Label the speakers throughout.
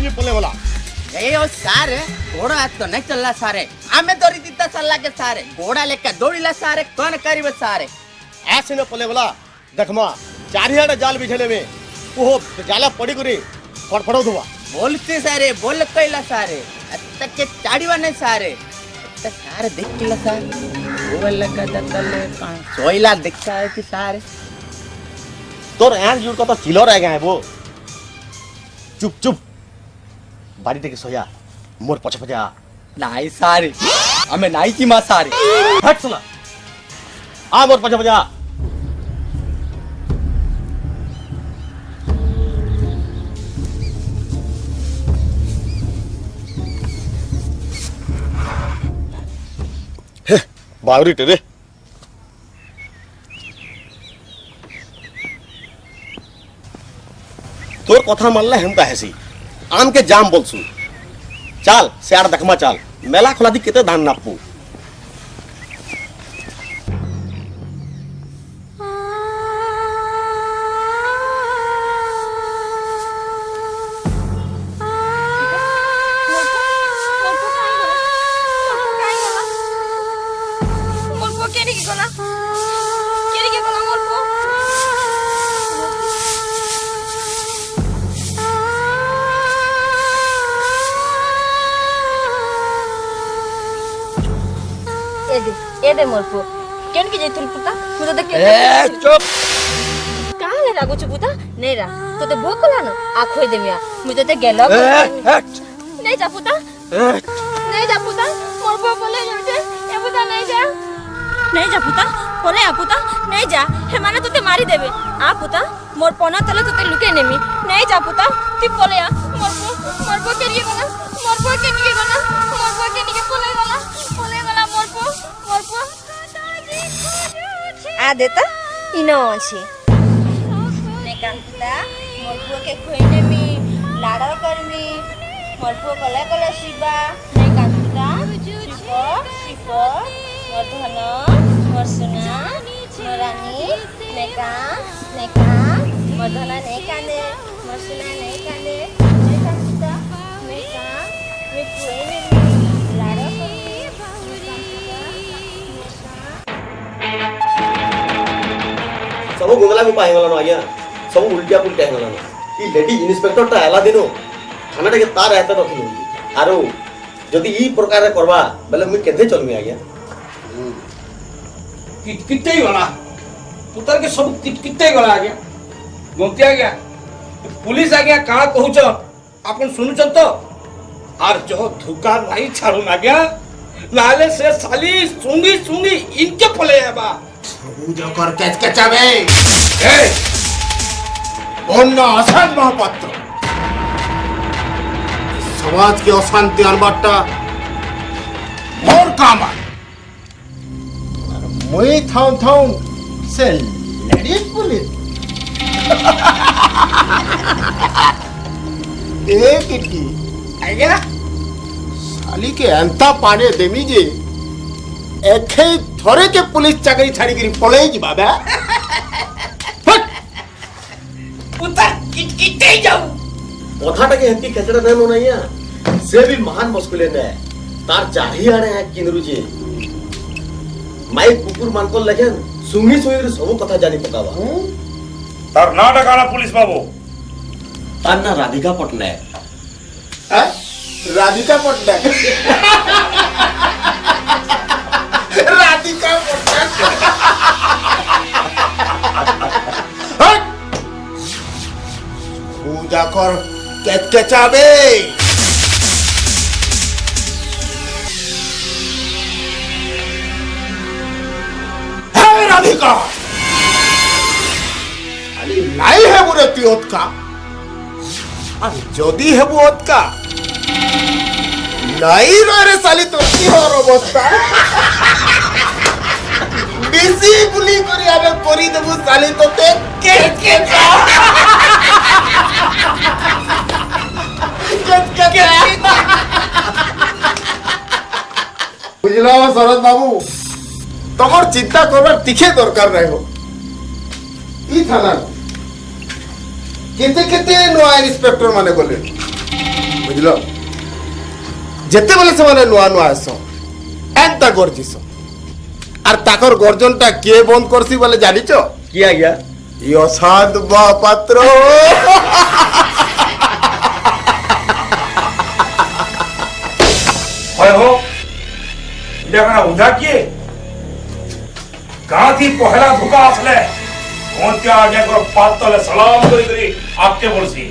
Speaker 1: नहीं पले वाला
Speaker 2: ए ओ सारे घोड़ा हाथ तो नहीं चलला सारे आमे दौड़ी दिता सल्ला के सारे घोड़ा लेकर दौड़ीला सारे कौन करीब सारे
Speaker 1: ऐसे न पले वाला देखमा चारियाडे जाल बिछले में वो जाला पड़ी करी फड़फड़ो दुआ
Speaker 2: बोलते सारे बोल कैला सारे अत्ता के चाड़ीवा नहीं सारे अत्ता सारे देख किला सारे वो लगा दतले कान सोइला दिखता है कि सारे
Speaker 1: तोर एन जुड़ का तो चिलो रह गया है वो चुप चुप बाड़ी टेके सोया मोर पछे पछे आ
Speaker 2: नाई सारे हमें नाई की मां सारे
Speaker 1: हट सुला आ मोर पछे पछे आ बावरी टेरे तोर कथा मानला हेमता हेसी आम के जाम बोलसु चाल सियाड़ दखमा चाल मेला खोला दी केते धान नापू
Speaker 3: एदे मोरपो केन की जैतुल पुता मुझे तो के
Speaker 2: चुप
Speaker 3: कहां ले लागो छु पुता नेरा तो ते भोकला न आखोय देमिया मुझे तो गेलो नहीं जा पुता नहीं जा पुता मोरपो बोले जाते ए पुता नहीं जा पुता बोले आ पुता नहीं जा हे माने तो ते मारी देबे आ पुता मोर पना तले तो ते लुके नेमी नहीं जा पुता ती बोले आ मोरपो के लिए गना मोरपो के लिए गना मोरपो के लिए बोले गला मोरपो आ देता इनो अछि ने कांता मोरपो के खोइने मी लाडा करमी मोरपो कला कला शिबा ने कांता शिफो मोर धन मोर सोना मोर रानी नेका मोर धन ने कांदे मोर सोना ने कांदे ने कांता नेका मे खोइने मी लाडा करमी
Speaker 1: सब गुंगला में पाए गला आज्ञा सब उल्टा पुल्टा गला ई लेडी इंस्पेक्टर ता आला दिनो थाना के तार रहता रखिनु आरो जदी ई प्रकार करबा बले मैं केथे चलमी आज्ञा
Speaker 4: कितते गला पुतर के सब कितते गला आज्ञा गंती आज्ञा पुलिस आज्ञा का कहूछ आपन सुनुछन तो आर जो धुका नहीं छाड़ू आज्ञा लाले से साली सुंगी इनके फले आबा
Speaker 5: जो कर केचकेचाबे ए अन्ना आसाद महापात्र समाज के अशांति अनबाटा मोर काम मुई थाउन से लेडीज पुलिस ए किटी
Speaker 4: आज्ञा
Speaker 5: साली के अंता पाने देमी जे एखे थोड़े के पुलिस चाकरी छाड़ी करी पळे जी बाबा
Speaker 4: पुतर कितते जाऊ
Speaker 1: कथाटा के हंती खेचड़ा न नैया से भी महान मस्कुले ने तार चाही आने है किनरु जे माई कुकुर मानको लगन सुंगी रे सब कथा जानी पकावा
Speaker 6: तार ना डकाना पुलिस बाबू
Speaker 1: तार ना राधिका पटनायक
Speaker 5: राधिका पटनायक राधिका पटनायक पूजा कर केचकेचाबे हे राधिका अरे नहीं है बुरे पियोत का अरे जदी है बुओत का नहीं रे साली तो की और अवस्था बेसी पुली करी आबे करी देबु साली तो ते के बुझला शरद बाबू तमर चिंता करबार तिखे दरकार रहे हो ई थाना केते केते नो इंस्पेक्टर माने गले বুঝল যেতেবেলে সেমানে নূয়া নূয়া আস এন্তা গর্জিস আর তাকর গর্জনটা কে বন্ধ করছি বলে জানিছ
Speaker 1: কি আজ্ঞা
Speaker 5: ই অসাধ মহাপাত্র
Speaker 6: হয় হো এটা কানা উধা কিয়ে গাঁ থি পহেলা ধোকা আসলে কোনতে আগে কর পাত তলে সালাম করি আপকে বলছি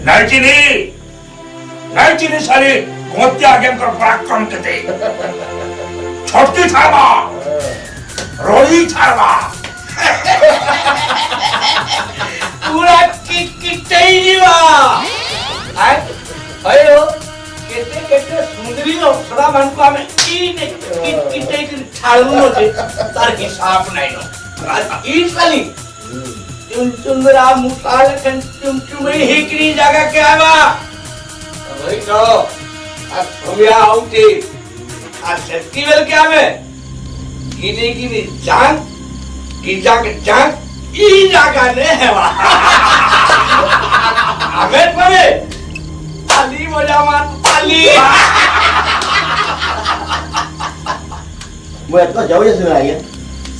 Speaker 6: নাইচিনি সারি কোনতে আগে কর পরাক্রম কেতে ছটকি ছাড়বা রই ছাড়বা
Speaker 4: पूरा किटई जीवा आय अयो केते केते सुंदरी अप्सरा मन को हमें किटई छाड़ू नो जे तार हिसाब नहीं नो ई साली चुंचुंदरा मुसाल कन चुमचुमी हिकरी जगह के आवा भाई तो अब भैया आउती आज फेस्टिवल क्या में गिनी जान गिजा के जान ई जगह ने है हमें पड़े ताली बजा मत ताली
Speaker 1: ମୁଁ ଏତକ ଯାଉ ଯାଉଛି ନା ଆଜ୍ଞା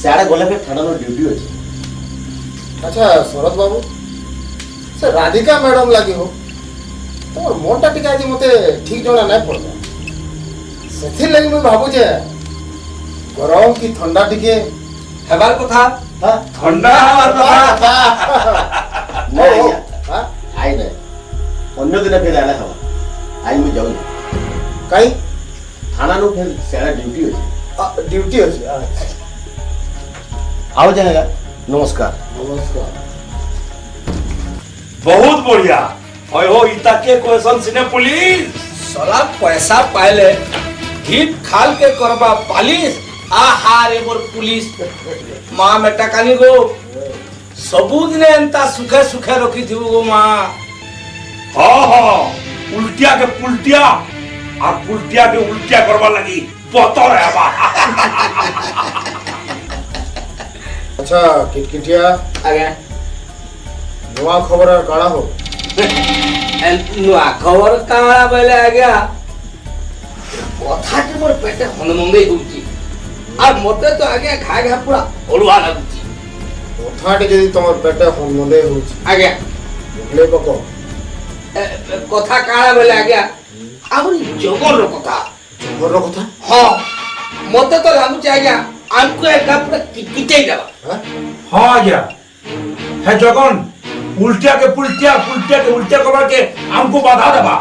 Speaker 1: ସିଆଡ଼େ ଗଲେ ଫେର ଥାନାର ଡ୍ୟୁଟି ଅଛି
Speaker 5: আচ্ছা শরৎ বাবু সে রাধিকা ম্যাডাম লাগি হো তোমার মনটা টিকে আজ মতে ঠিক জনা নাই পড়বা সেথির লাগি মুই ভাবুছে গরম কি ঠান্ডা টিকে
Speaker 4: হেবার কথা
Speaker 5: হ্যাঁ
Speaker 4: ঠান্ডা হওয়ার কথা
Speaker 1: ନା ଆଜ୍ଞା
Speaker 5: হ্যাঁ
Speaker 1: ଆଇ ନାହିଁ ଅନ୍ୟ ଦିନ ଫେର ଆଇଲେ ହବ ଆଇ ମୁଁ ଯାଉନି
Speaker 5: কাই
Speaker 1: ଥାନାରୁ ଫେର ସିଆଡ଼େ ଡ୍ୟୁଟି ଅଛି
Speaker 5: ডিউটি আছে
Speaker 1: ଆଉ ଯାଏଗା ନମସ୍କାର
Speaker 5: নমস্কার
Speaker 6: बहुत बढ़िया হয় হো ইতা কে কোয়েশন সিনে পুলিশ
Speaker 4: साला पैसा पाइले हिप खाल के करबा पालिस आहा रे मोर पुलिस मां बेटा कानी गो सबु दिने एंता सुखे सुखे रखी थिबु गो मां
Speaker 6: हाँ हाँ उल्टिया के पुल्टिया और पुल्टिया के उल्टिया करवा लगी पतर है
Speaker 5: আচ্ছা কিটকিটিয়া
Speaker 4: आगे
Speaker 5: নয়া খবর আর কাড়া হো
Speaker 4: नुआ खबर काड़ा बेले आ गया कथा के मोर पेटे हनमंदे होउची আর মতে তো আগে খা খা পুরা অড়ুয়া লাগুছি
Speaker 5: কথাটি যদি তোমার পেটে হনমন্দে হচ্ছে
Speaker 4: আগে
Speaker 5: বুঝলে পক
Speaker 4: কথা কাড়া বেলে আগে আমার জগর কথা
Speaker 5: জগর কথা
Speaker 4: হ্যাঁ মতে তো লাগুছি আগে আমকো একা পুরা কিটেই দেবা
Speaker 5: হ্যাঁ
Speaker 6: हाँ आ गया है जगन उल्टिया के पुल्टिया पुल्टिया के उल्टिया करवा के हमको बाधा देबा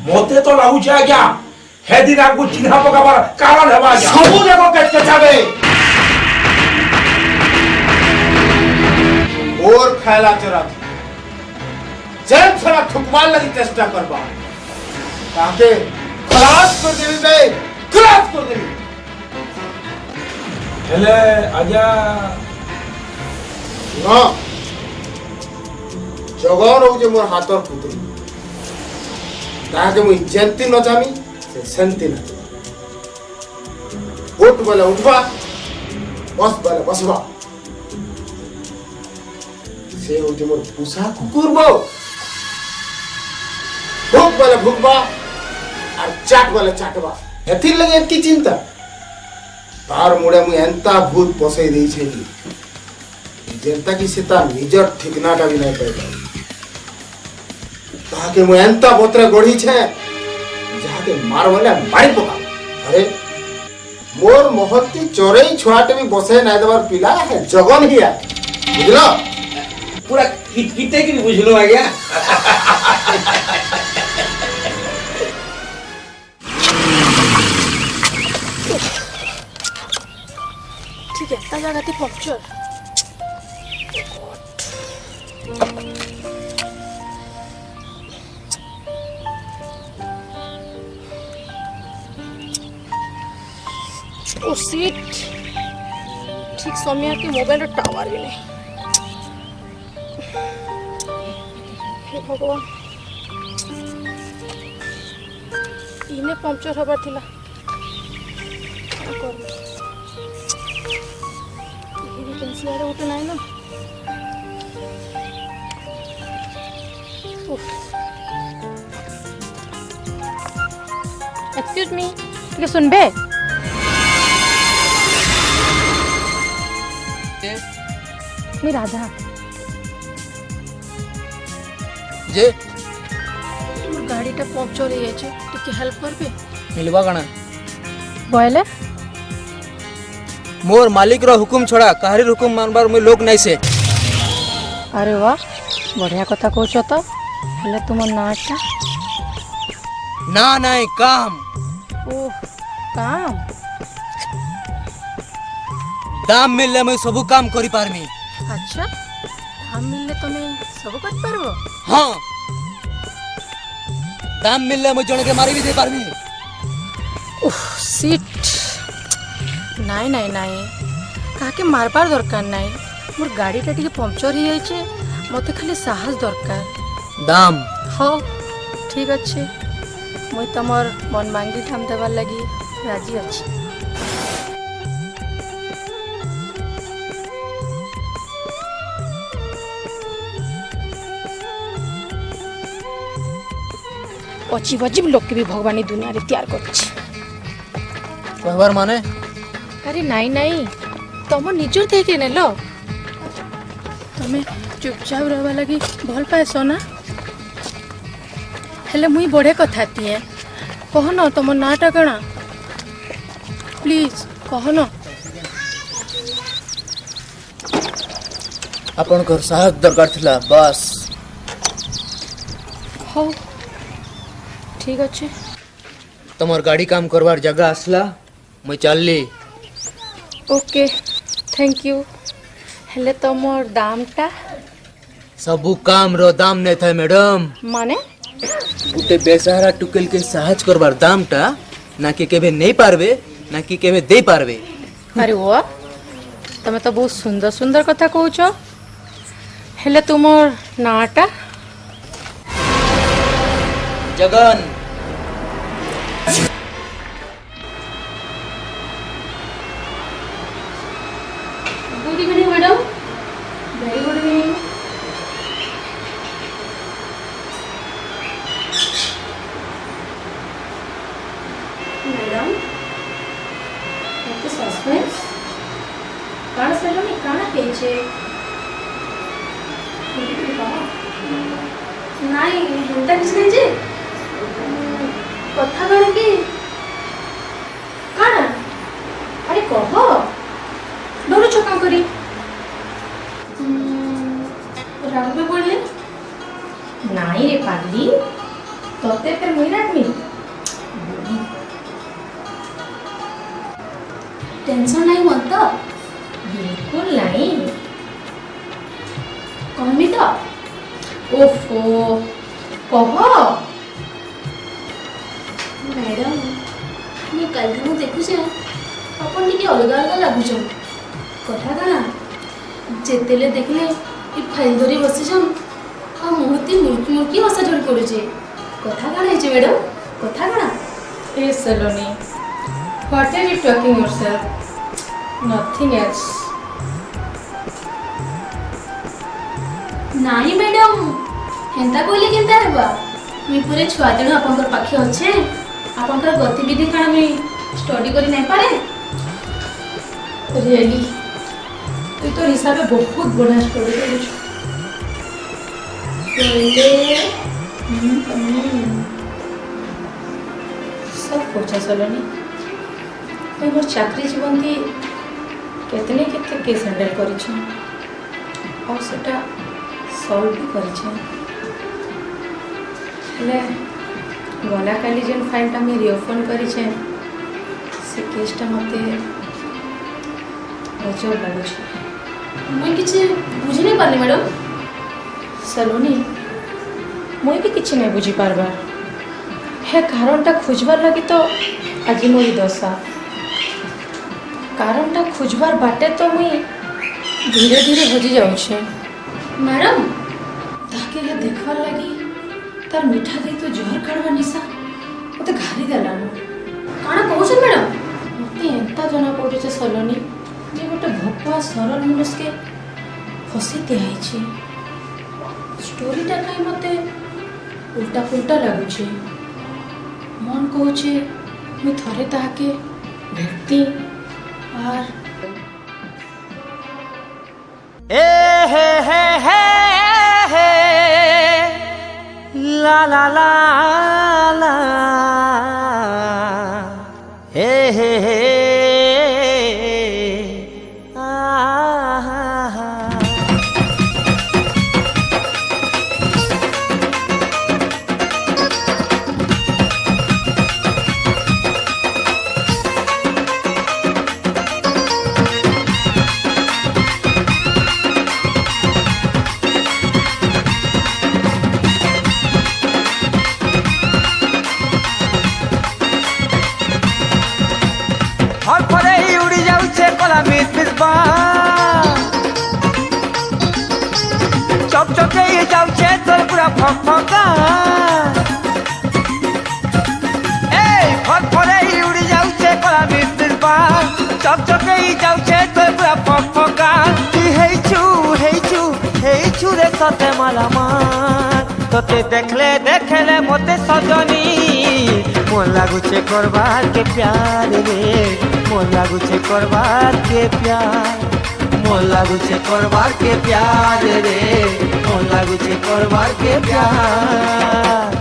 Speaker 6: मोते तो लागू छे आ गया है दिन हमको चिन्हा पकाबार कारण हेबा आ गया
Speaker 5: সবু দেখো কেটে যাবে ওর খেলা চরা যেন সারা ঠুকমার লাগি চেষ্টা করবা তাকে খলাস করে দিবি বে খলাস করে দিবি
Speaker 6: हेले आजा
Speaker 5: না জগন হচ্ছে মোর হাতর পুতুল তাকে মুই যেন্তি নচামি সে সেন্তি নচামি উঠ বলে উঠবা বস বলে বসবা সে হচ্ছে মোর পুষা কুকুর বউ ভুক বলে ভুকবা আর চাট বলে চাটবা এথির লাগে কি চিন্তা তার মুড়ে মুই এন্তা ভূত পসাই দিয়েছে যেন্তা কি সে তার নিজের ঠিকনাটা বি নাই পাইবা তাহাকে মুই এন্তা বত্রে গড়িছে যাহাকে মার বলে মারি পকা আরে মোর মহত্তি চরেই ছুয়াটে বি বসে নাই দেবার পিলা হে জগন হিয়া বুঝল
Speaker 4: পুরা কিটকিটে কি বুঝলো আগে
Speaker 7: ঠিক একটা জায়গাতে পঞ্চার ও সিট ঠিক সময় কি মোবাইলের টাওয়ার भी नहीं हे भगवान इने पंक्चर हबार थिला क्या करबो ये वैकेंसी आरे उठे नहीं ना उफ एक्सक्यूज मी ଟିକେ सुनबे मी राधा
Speaker 2: जे
Speaker 7: मोर गाड़ीटा पंक्चर हो जाए टिके हेल्प करबे
Speaker 2: मिलवा कणा
Speaker 7: बोले
Speaker 2: मोर मालिक रो हुकुम छोड़ा काहरी हुकुम मानबार मुई लोक नहीं से।
Speaker 7: अरे वाह बढ़िया कथा कहछ तो बोले तुम नाटा
Speaker 2: ना नहीं काम
Speaker 7: ओह काम
Speaker 2: दाम मिलले मैं सब काम करी पारमी।
Speaker 7: अच्छा हम मिलले तुम्हें सब कर पारबो
Speaker 2: हाँ दाम मिलले मैं जने के मारी भी दे पारमी।
Speaker 7: उफ सीट नाई नाई नाई काके मारबार दरकार नाई मोर गाड़ीटा टिके पंक्चर हो जाए मते खाली साहस दरकार
Speaker 2: दाम
Speaker 7: हो ठीक अच्छे मुई तमर मन मांगी ठाम देवार लगी राजी अच्छी। अजीब अजीब लोग के भी भगवानी दुनिया रे तैयार करछि।
Speaker 2: व्यवहार माने
Speaker 7: अरे नाई नाई तुम निजर थे के नेलो तमे चुपचाप रहबा लगी भल पाएसो ना हेले मुई बड़े कथा तिए कह न तुम नाटा कणा प्लीज कह न
Speaker 2: अपन घर साहस दरकार थिला बस।
Speaker 7: हो ठीक अच्छे
Speaker 2: तमर गाड़ी काम करवार जगह आसला मैं चलली।
Speaker 7: ओके थैंक यू हेले तुमर दामटा
Speaker 2: सबू काम रो दाम नहीं था मैडम
Speaker 7: माने
Speaker 2: उते बेसहारा टुकेल के साहस करवार दामटा ना कि केबे नहीं पारबे ना कि केबे दे पारबे।
Speaker 7: अरे वो तमे तो बहुत सुंदर सुंदर कथा कहूच हेले तुमर नाटा
Speaker 2: जगन
Speaker 7: good evening madam very good evening madam एते सस्पेंस काण सेलोनी काण केचे ନାଇଁ ହେନ୍ତା କିଛି ନାଇଁ ଯେ କଥା କାଣା କି କାଣା ଆରେ କହ ଡରୁଛ କାଁ କରି ରାଗବେ ପଡ଼ିଲେ ନାଇଁ ରେ ପାଗଲି ତତେ ଫେର ମୁଇଁ ରାଗମି ଟେନସନ୍ ନାଇଁ ମତ ତ ବିଲକୁଲ ନାଇଁ कहमी तो ओफो कह मैडम मुझे कल ठू देखुचे अपन टी अलग अलग लगुच कथा काना जितेले देखले ये फाइल धरी बसीछन आ मुहती मुर्की मुर्की हसा जोड़ पड़ुचे कथा काना है मैडम कथा काना ए Saloni what are you talking yourself nothing else नाई मैडम हेंता कहले केंता हेबा मी पूरे छुआ दिनो आपनकर पाखे अच्छे आपनकर गतिविधि काना मी स्टडी करी नहीं पारे रियली तू तो हिसाब में बहुत बड़ा स्टडी करू पहले सब पूछा सलोनी तो मोर चाकरी जीवन थी केतने केते केस हैंडल करी छ और सेटा सॉल्व भी करें गला काली जेन फाइलटा मैं रिओपन करें से केसटा मत अजब लगुच मुई किसी बुझी नहीं पारली मैडम सलोनी मुई भी किसी नहीं बुझी पारबार हे कारणटा खोजबार लगी तो आज मोरी दशा कारणटा खोजबार बाटे तो मुई धीरे धीरे हजी जाऊँ मैडम ताके देखवार लगी तार मीठा दे तो जहर काढ़वा निशा मते घारी देलानो काना कहू छ मैडम मते एंता जना पड़े छ सलोनी जे गोटे भपा सरल मनुष्य के फसी दियाई छी स्टोरीटा काई मते उल्टा पुल्टा लागु छी मन कहू छी मुई थरे ताके भेटती और
Speaker 2: ए हे ला ला ला ला हे आ हर परे ही उड़ी जाऊचे कला मिसबा चप चपे ही जाऊचे तोर पूरा फकफका ए हर परे ही उड़ी जाऊचे कला मिसबा चप चपे ही जाऊचे तोर पूरा फकफका तू हेइछु रे सते मालामाल तोते देखले मोते सजनी मन लागुचे करबार के प्यार रे मन लागुचे करबार के प्यार मन लागुचे करबार के प्यार रे मन लागुचे करबार के प्यार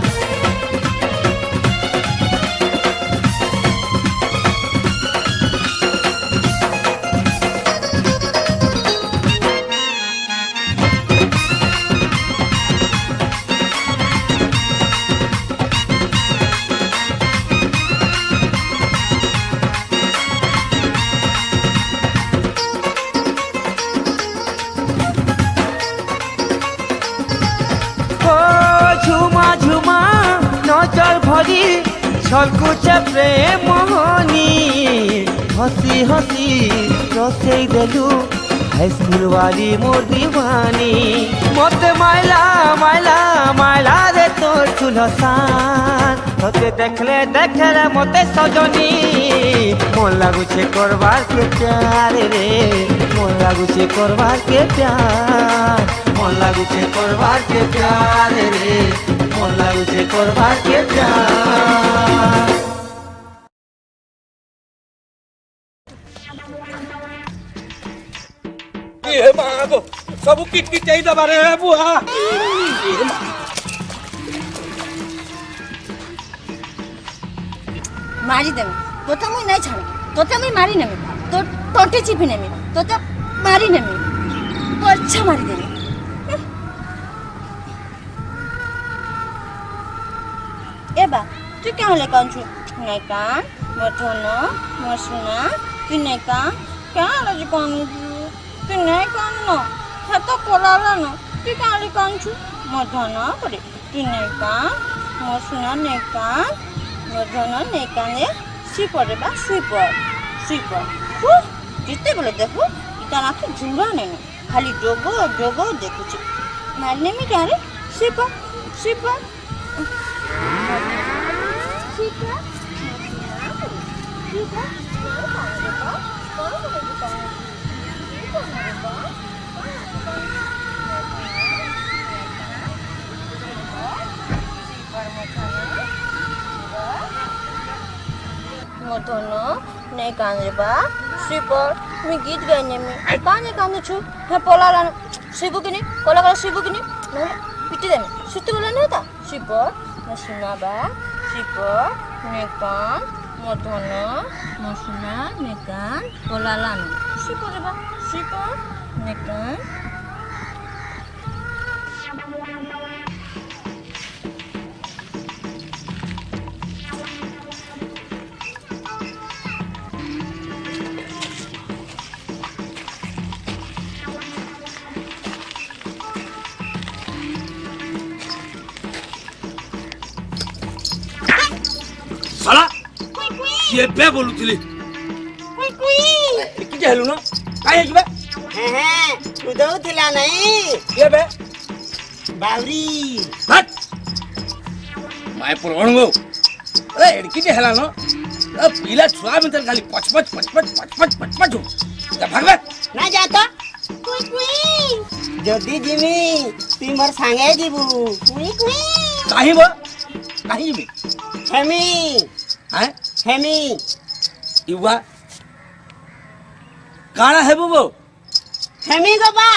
Speaker 2: झुमा नजर भरी छलकुचे प्रेम मोहनी हसी रसई देलू हाई स्कूल वाली मोर दीवानी मत माइला रे तोर सुलसान तोते देखले मते सजनी मन लागुचे करबार के प्यार रे मन लागुचे करबार के प्यार मन लागुचे करबार के प्यार रे मन लागुचे करबार के प्यार
Speaker 4: ये मागो सब किट चाहिए दबारे है बुआ
Speaker 3: मारी देमी तोते मुई नहीं छाड़ तोते मुई मारी नेमी तो टोटे चिपी नेमी तोते मारी नेमी तो अच्छा मारी देमी एबा तू क्या ले कांचू नहीं कान मथोना मसुना तू नहीं कान क्या लज कानू तू नहीं कान ना है तो कोलाला ना तू क्या ले कांचू मथोना पड़े तू नहीं कान मसुना नहीं कान मथोना नहीं कान ये सीपरे बा सीपर हु जितने बोले देखो इतना आँखें झुंगा नहीं खाली जोगो देखो ची मारने में क्या रे सीपर मथोनो नहीं कांदे बा सीपर मी गीत गाने में कांदे छु है पोला शिबु किनी कोला शिबु किनी पिटी देने सुतु बोला नहीं था सीपर मैं सुना बा सीपर नेकान मथोनो मसुना नेकान पोला सीपर बा सीपर नेकान
Speaker 4: साला ये बे बोलुथिली किटे हेलु न काहे कि बे
Speaker 2: उदौथिला नहीं
Speaker 4: ये बे
Speaker 2: बावरी
Speaker 4: हट माय पुरवणगो अरे किटे हेला न पीला छुआ में खाली पचपच जा भागबे
Speaker 2: ना जाता जदी जिमी तुम मोर सांगे जीबू
Speaker 4: काहे बो काहे जिमी
Speaker 2: छमी
Speaker 4: हैं
Speaker 2: ହେମି
Speaker 4: युवा काना हेबु बो
Speaker 2: ହେମି ଗୋ ବା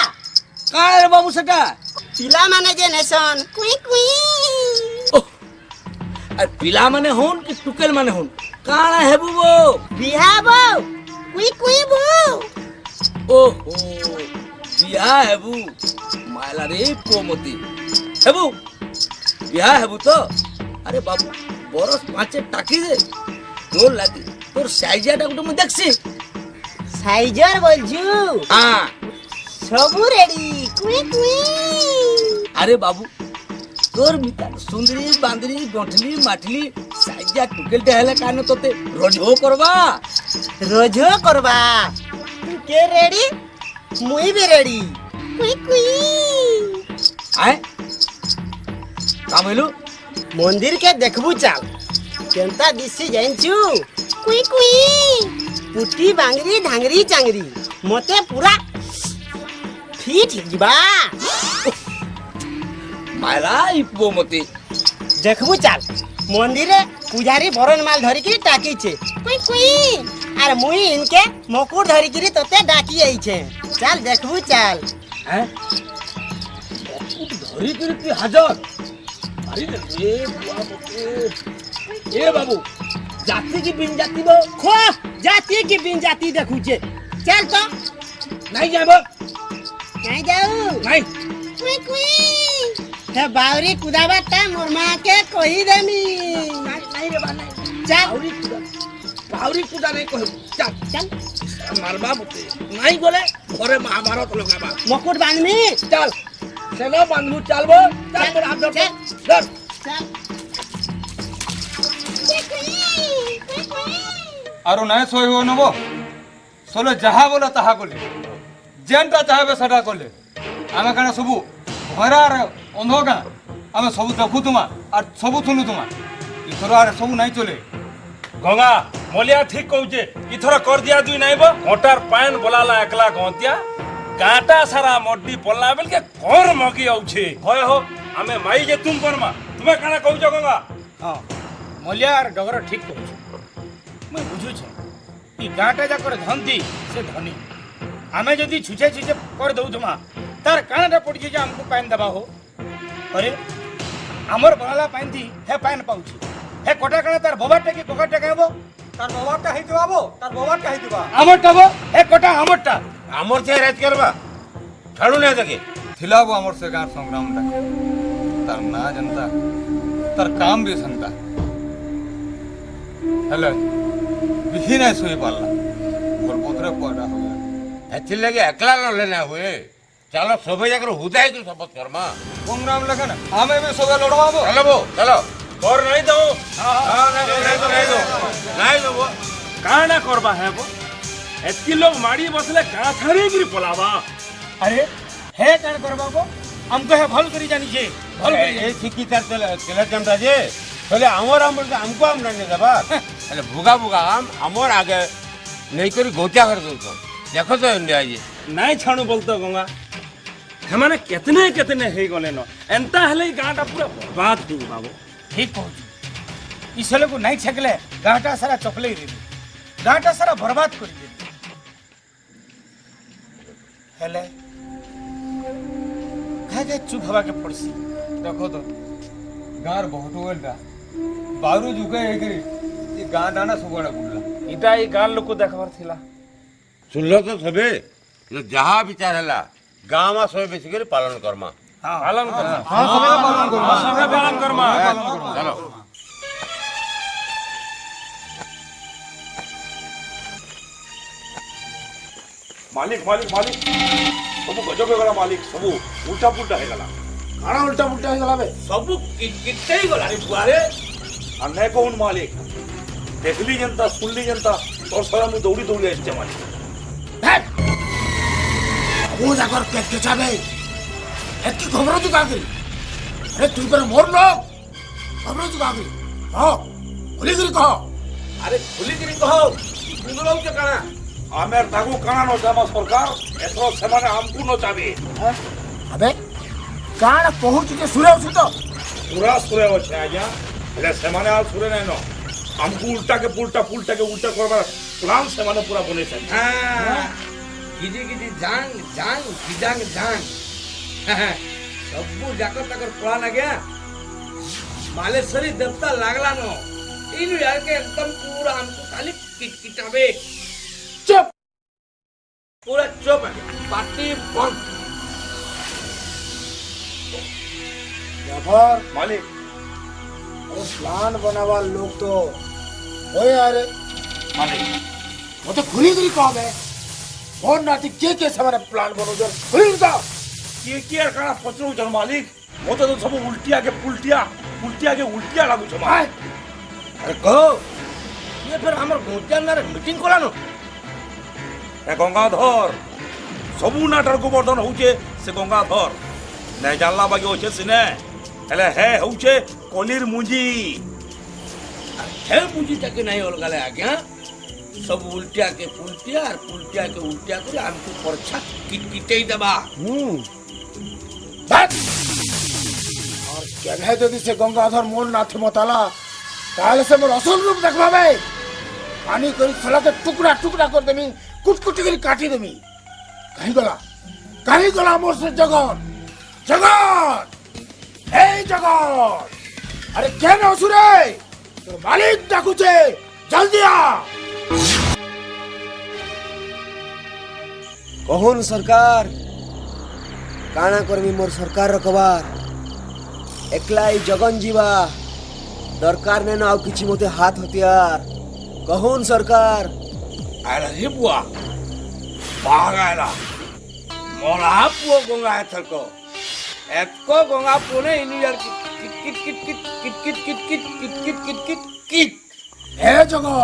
Speaker 4: काना रे बाबू सेटा
Speaker 2: ପିଲାମାନେ ଯେ ନେସନ୍ କୁଇ କୁଇ
Speaker 4: अरे पिला माने होन कि टुकेल माने होन काना हेबु बो
Speaker 2: ବିହା ବୋ କୁଇ କୁଇ ବୋ
Speaker 4: ओहो बिया हेबु माला रे पोमती हेबु बिया हेबु तो अरे बाबू बरस पाँचे टाकी दे तोर लागी तोर साइजिया टा गुटे मु देखसी
Speaker 2: ସାଇଜର ବୋଲଛୁ
Speaker 4: हां
Speaker 2: ସବୁ ରେଡି କୁଇ କୁଇ
Speaker 4: अरे बाबू तोर मिता सुंदरी बांदरी गंठली माठली साइजिया टुकेल टे हेले कान तोते रोजो करबा
Speaker 2: ରୋଜ କରବା ତୁ କେ ରେଡି ମୁଇ ବି ରେଡି କୁଇ କୁଇ
Speaker 4: आए कामेलु
Speaker 2: ମନ୍ଦିର କେ ଦେଖବୁ ଚାଲ କେନ୍ତା ଦିଶି ଜାଣିଛୁ କୁଇ କୁଇ ପୁଟି ବାଙ୍ଗରି ଢାଙ୍ଗରି ଚାଙ୍ଗରି ମତେ ପୁରା ଫିଟ୍ ହେଇଯିବା
Speaker 4: माला इ पोमती
Speaker 2: দেখবু চাল মন্দিরে পূজারি বরণ মাল ধরিকি ডাকিছে কুই কুই আর মুই ইনকে মকুর ধরিকি তোতে ডাকি আইছে চাল দেখবু চাল
Speaker 4: हैं धरी करती हाजर अरे रे बुआ बके ए बाबू जाति की बिन जाति बो
Speaker 2: খো জাতি কি বিন জাতি দেখুছে চাল তো
Speaker 4: नहीं जाबो
Speaker 2: নাই যাও
Speaker 4: नहीं
Speaker 2: কুই কুই হে বাউরি কুদাবাটা মোর মাকে কই দেমি
Speaker 4: नहीं रे बा नहीं
Speaker 2: চাল
Speaker 4: पावरी कुदा नहीं कह चल
Speaker 2: চাল
Speaker 4: मारबा बते नहीं बोले घरे महाभारत लगाबा
Speaker 2: মকুর বাঁধমি
Speaker 4: चल चलो बांधू चलबो चल तोर हाथ धर धर
Speaker 2: চাল
Speaker 8: आरो नहीं सोई हो नबो सोले जहा बोले ताहा कोले जेनटा चाहबे सेटा कोले आमे काना सबु घरा रे अंधो का आमे सबु देखु तुमा और सबु थुनु तुमा इथर आरे सबु नहीं चले
Speaker 6: गंगा मलिया ठीक कहूचे इथर कर दिया दुई नहीं बो मोटार पान बोलाला एकला गंतिया काटा सारा मड्डी पल्ला बेल के घर मगी आउछे होय हो आमे माई जे तुम करमा तुमे काना कहूछ गंगा
Speaker 4: हां मलिया और डगर ठीक कहू मैं बुझु छ ई गाटा जा कर धंती से धनी आमे जदी छुछे छुछे कर दउ तुमा तार कानाटा पड़ जे हमको पान दबा हो अरे हमर बनाला पान दी हे पान पाउछी हे कोटा काना तार बबाटा के कोकाटा कहबो
Speaker 8: तार बाबाटा हे दिबाबो तार बाबाटा हे दिबा
Speaker 4: हमरटा बो हे कोटा हमरटा
Speaker 6: हमर से राज करबा ठाड़ू ने जगे
Speaker 8: थिलाबो हमर से गार संग्राम टा तार ना जनता तार काम भी संता हेले बिही नहीं सोई पाला बोल पुत्र पड़ा हो गया
Speaker 6: एथि लगे एकला न लेना हुए चलो सबे जाकर हुदाई को शपथ करमा
Speaker 8: संग्राम लगन हमें भी सोगा लड़वाबो
Speaker 6: चलो बो चलो
Speaker 8: और नहीं दो
Speaker 6: नहीं दो
Speaker 8: काना करबा है वो एतकी लोग माड़ी बसले का थारे गिरी पलावा
Speaker 4: अरे हे कान करबा को हमको हे भल करी जानी जे भल करी
Speaker 6: ए ठिकी तार चले चमटा जे चले हमर हमको हम नहीं देबा अरे भुगा भुगा हमर आगे नहीं करी गोत्या कर दो देखो तो इंडिया जी
Speaker 8: नहीं छाणु बोलतो गंगा हमारे कितने कितने हे गले न एंता हले गाटा पूरा बर्बाद हो बाबू
Speaker 4: ठीक कहू इसले को नहीं छकले गाटा सारा चकले दे गाटा सारा बर्बाद कर दे हेले काहे चुप हवा के पड़सी
Speaker 8: देखो तो गार बहुत वेलटा बारू जुके एकरी ये गां दाना सबड़ा गुडला
Speaker 4: इटा ई गाल लोग को देखबार थिला
Speaker 6: सुन लो तो सबे जहाँ विचार है गाँव में सब बेसी कर पालन करमा
Speaker 8: पालन कर
Speaker 6: सबे पालन करमा चलो
Speaker 8: मालिक मालिक मालिक सब गजब हो गला मालिक सब उल्टा पुल्टा हो गला
Speaker 5: କାଣା ଉଲ୍ଟା ପୁଲ୍ଟା ହେଇଗଲା ବେ
Speaker 4: सब कितने ही गला रे बुआरे
Speaker 8: और नहीं कहून मालिक देखली जनता सुनली जनता और सारा मुझे दौड़ी दौड़ी आइছে मालिक
Speaker 5: वो जाकर पेट के चाबे एतकी खबर तू कागरी अरे तू कर मोर लोग खबर तू कागरी हां खुली गिरी कहो
Speaker 4: अरे खुली करी कहो गुंगलों के काना
Speaker 8: आमेर तागु काना नो जामा सरकार एथरो सेमाने हमकु नो चाबी
Speaker 5: अबे काण पहुंच के सुरे उसी तो
Speaker 8: पूरा सुरे होछे आज्ञा हेले सेमाने आ सुरे नै नो
Speaker 6: हमको उल्टा के उल्टा करवार प्लान से माने पूरा बने से
Speaker 4: गिजी गिजी जांग जांग गिजांग जांग सबू जाकर तकर प्लान आ गया मालेश्वरी देवता लागला नो इन यार के एकदम पूरा हमको खाली किटकिटावे चुप पूरा चुप पार्टी बंद
Speaker 5: जाफर
Speaker 6: मालिक
Speaker 5: अरे प्लान बनावा लोग तो ओए अरे
Speaker 6: मालिक
Speaker 5: वो तो खुली खुली कह है कौन नाटी के समय प्लान बनो जो खुली का
Speaker 6: किए काना पचरो जन मालिक मते तो सब उल्टिया के उल्टिया लागू छ माय
Speaker 4: अरे कहो ये फिर हमर गोटिया ना मीटिंग कोलानो
Speaker 6: ए गंगाधर सबू नाटर गोवर्धन होचे से गंगाधर नै जानला बाकी होचे सिने हेले हे होचे कलिर मुंजी
Speaker 4: है पूंजी तक नहीं अलगाले आ गया सब उल्टिया के पुल्टिया और पुल्टिया के उल्टिया को हमको परछा किटकिटे दबा
Speaker 5: बस और जगह यदि से गंगाधर मोर नाथ बताला काल से मोर असल रूप देखबाबे पानी करी सला के टुकड़ा टुकड़ा कर देमी कुटकुटी करी काटी देमी कहीं गला मोर से जगन हे जगन अरे केन असुरे तो मालिक डाकुचे जल्दी आ
Speaker 9: कहून सरकार काना करमी मोर सरकार रखबार एकला ही जगन जीवा दरकार ने ना किछि मोते हाथ हथियार कहून सरकार
Speaker 4: आला रे बुआ बागाला मोला पुओ गंगा थको एको गंगा पुने इनी यार किट किट किट किट किट किट किट किट किट किट किट किट
Speaker 5: हे जगो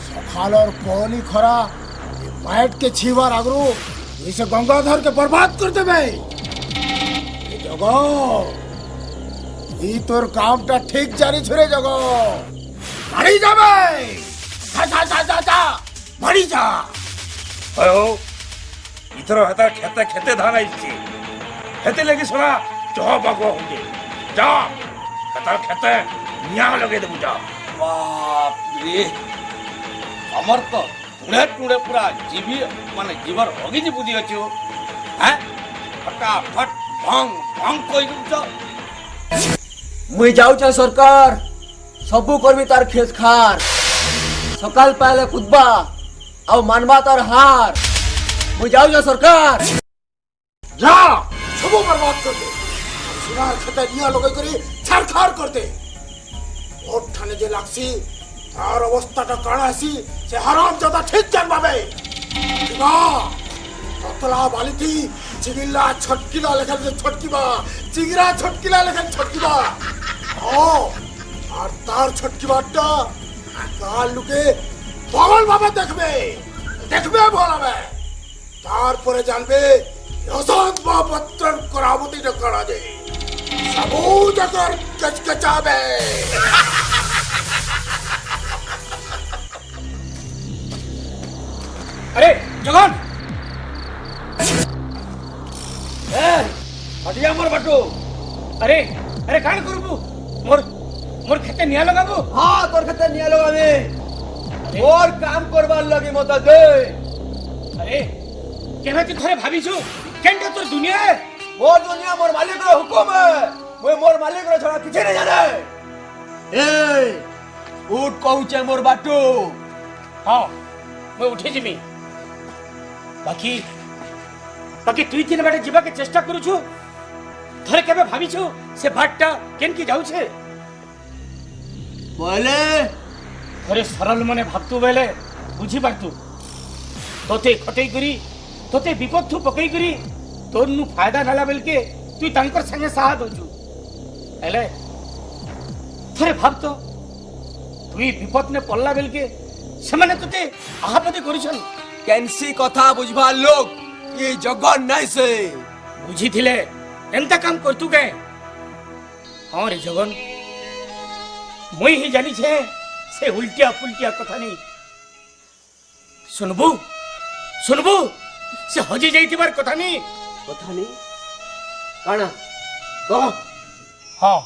Speaker 5: सखाल और पहली खरा माइट के छीवार आगरू इसे गंगाधर के बर्बाद कर देबे जगो ई तोर कामटा ठीक जारी छरे जगो मरी जाबे जा मरी जा
Speaker 6: अयो इतरो हता खेते धान आइछि खेते लगी सोना चह बागो होगे जा खेते निया लगे दे बुझा
Speaker 4: बाप रे हमर तो टुड़े पूरा जीवी माने जीवर होगी जी बुद्धि अछि हैं फटाफट भंग भंग कोई दूचा
Speaker 9: मुई जाऊचा सरकार सबू करमी तार खेत खार सकाल पहले खुदबा अब मानवा तार हार मुई जाऊचा सरकार
Speaker 5: जा सबो बर्बाद कर दे सुना खेते निया लगे करी छाड़खाड़ कर दे और ठाने जे लागसी तार अवस्थाटा काणा आसी से हराम ज्यादा ठीक जानबाबे दिगा ततला बालिती चिगिल्ला छटकिला लेखन से छटकिबा चिगिरा छटकिला लेखन छटकिबा ओ আর তার ছটকি বাটটা কাল লুকে পাগল বাবা দেখবে বলাবে তারপরে জানবে রসদ বা পত্র করাবতীটা করা দে সবু জায়গার কচকচাবে
Speaker 4: अरे जगन ए हटिया मोर बटू अरे अरे कान करबू मोर मोर खेते निया लगाबू
Speaker 9: हाँ तोर खेते निया लगाबे और काम करबार लगी मत दे
Speaker 4: अरे केना कि थरे भाबिछु केनटा तोर दुनिया है
Speaker 9: मोर दुनिया मोर मालिक रो हुकुम है मैं मोर मालिक रो छड़ा किछे नहीं जाने ए उठ कहूचे मोर बाटू
Speaker 4: हाँ मैं उठे जिमी बाकी बाकी तुई तीन बाटे जीवा के चेष्टा करू छु थरे केबे भाबिछु से बाटटा केन की जाउ छे
Speaker 9: बोले
Speaker 4: थरे सरल मने भाबतु बेले बुझी पारतु तोते खटई करी तोते विपद थु पकई करी तोर नु फायदा नाला बेल के तुई तांकर संगे साथ होजु एले थरे भाबतो तुई विपद ने पल्ला बेल के सेमाने तोते आहापति करिछन
Speaker 9: कैंसी कथा बुझबा लोग ये जगन नहीं से
Speaker 4: बुझी थिले एंता काम करतु के हां रे जगन मुई ही जानी छे से उल्टिया पुल्टिया कथा नहीं सुनबू सुनबू से हजी जाइतिबार कथा नहीं काना कह हाँ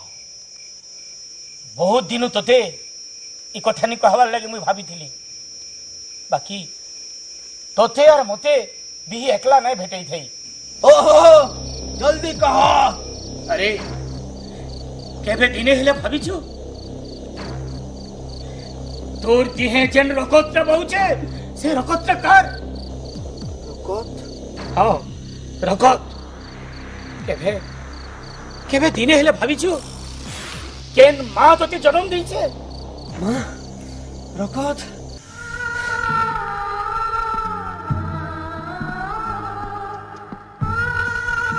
Speaker 4: बहुत दिन तते इ कथा नहीं कहवार लगे मुई भाभी बाकी तोते और मते भी एकला नहीं भेटई थई। ओहो जल्दी कह। अरे केबे दिने हेले भाबिछु तोर दिहे जेन रकत बहुचे से रकत कर
Speaker 9: रकत
Speaker 4: हाँ रकत केबे केबे दिने हेले भाबिछु केन माँ तोते जन्म देइछे
Speaker 9: माँ रकत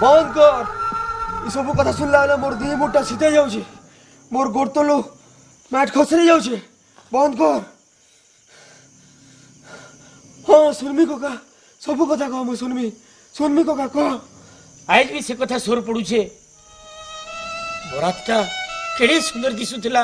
Speaker 9: बंद कर। सब कथा सुनला मोर देह मोटा सीधे जाऊे मोर गोड़ तलू मैट खसरी जाऊे बंद कर। हाँ सुनमी कका सब कथा कह मैं सुनमी कका कह।
Speaker 4: आज भी से कथा सोर पड़ुछे बरातटा केड़े सुंदर दिसुथिला।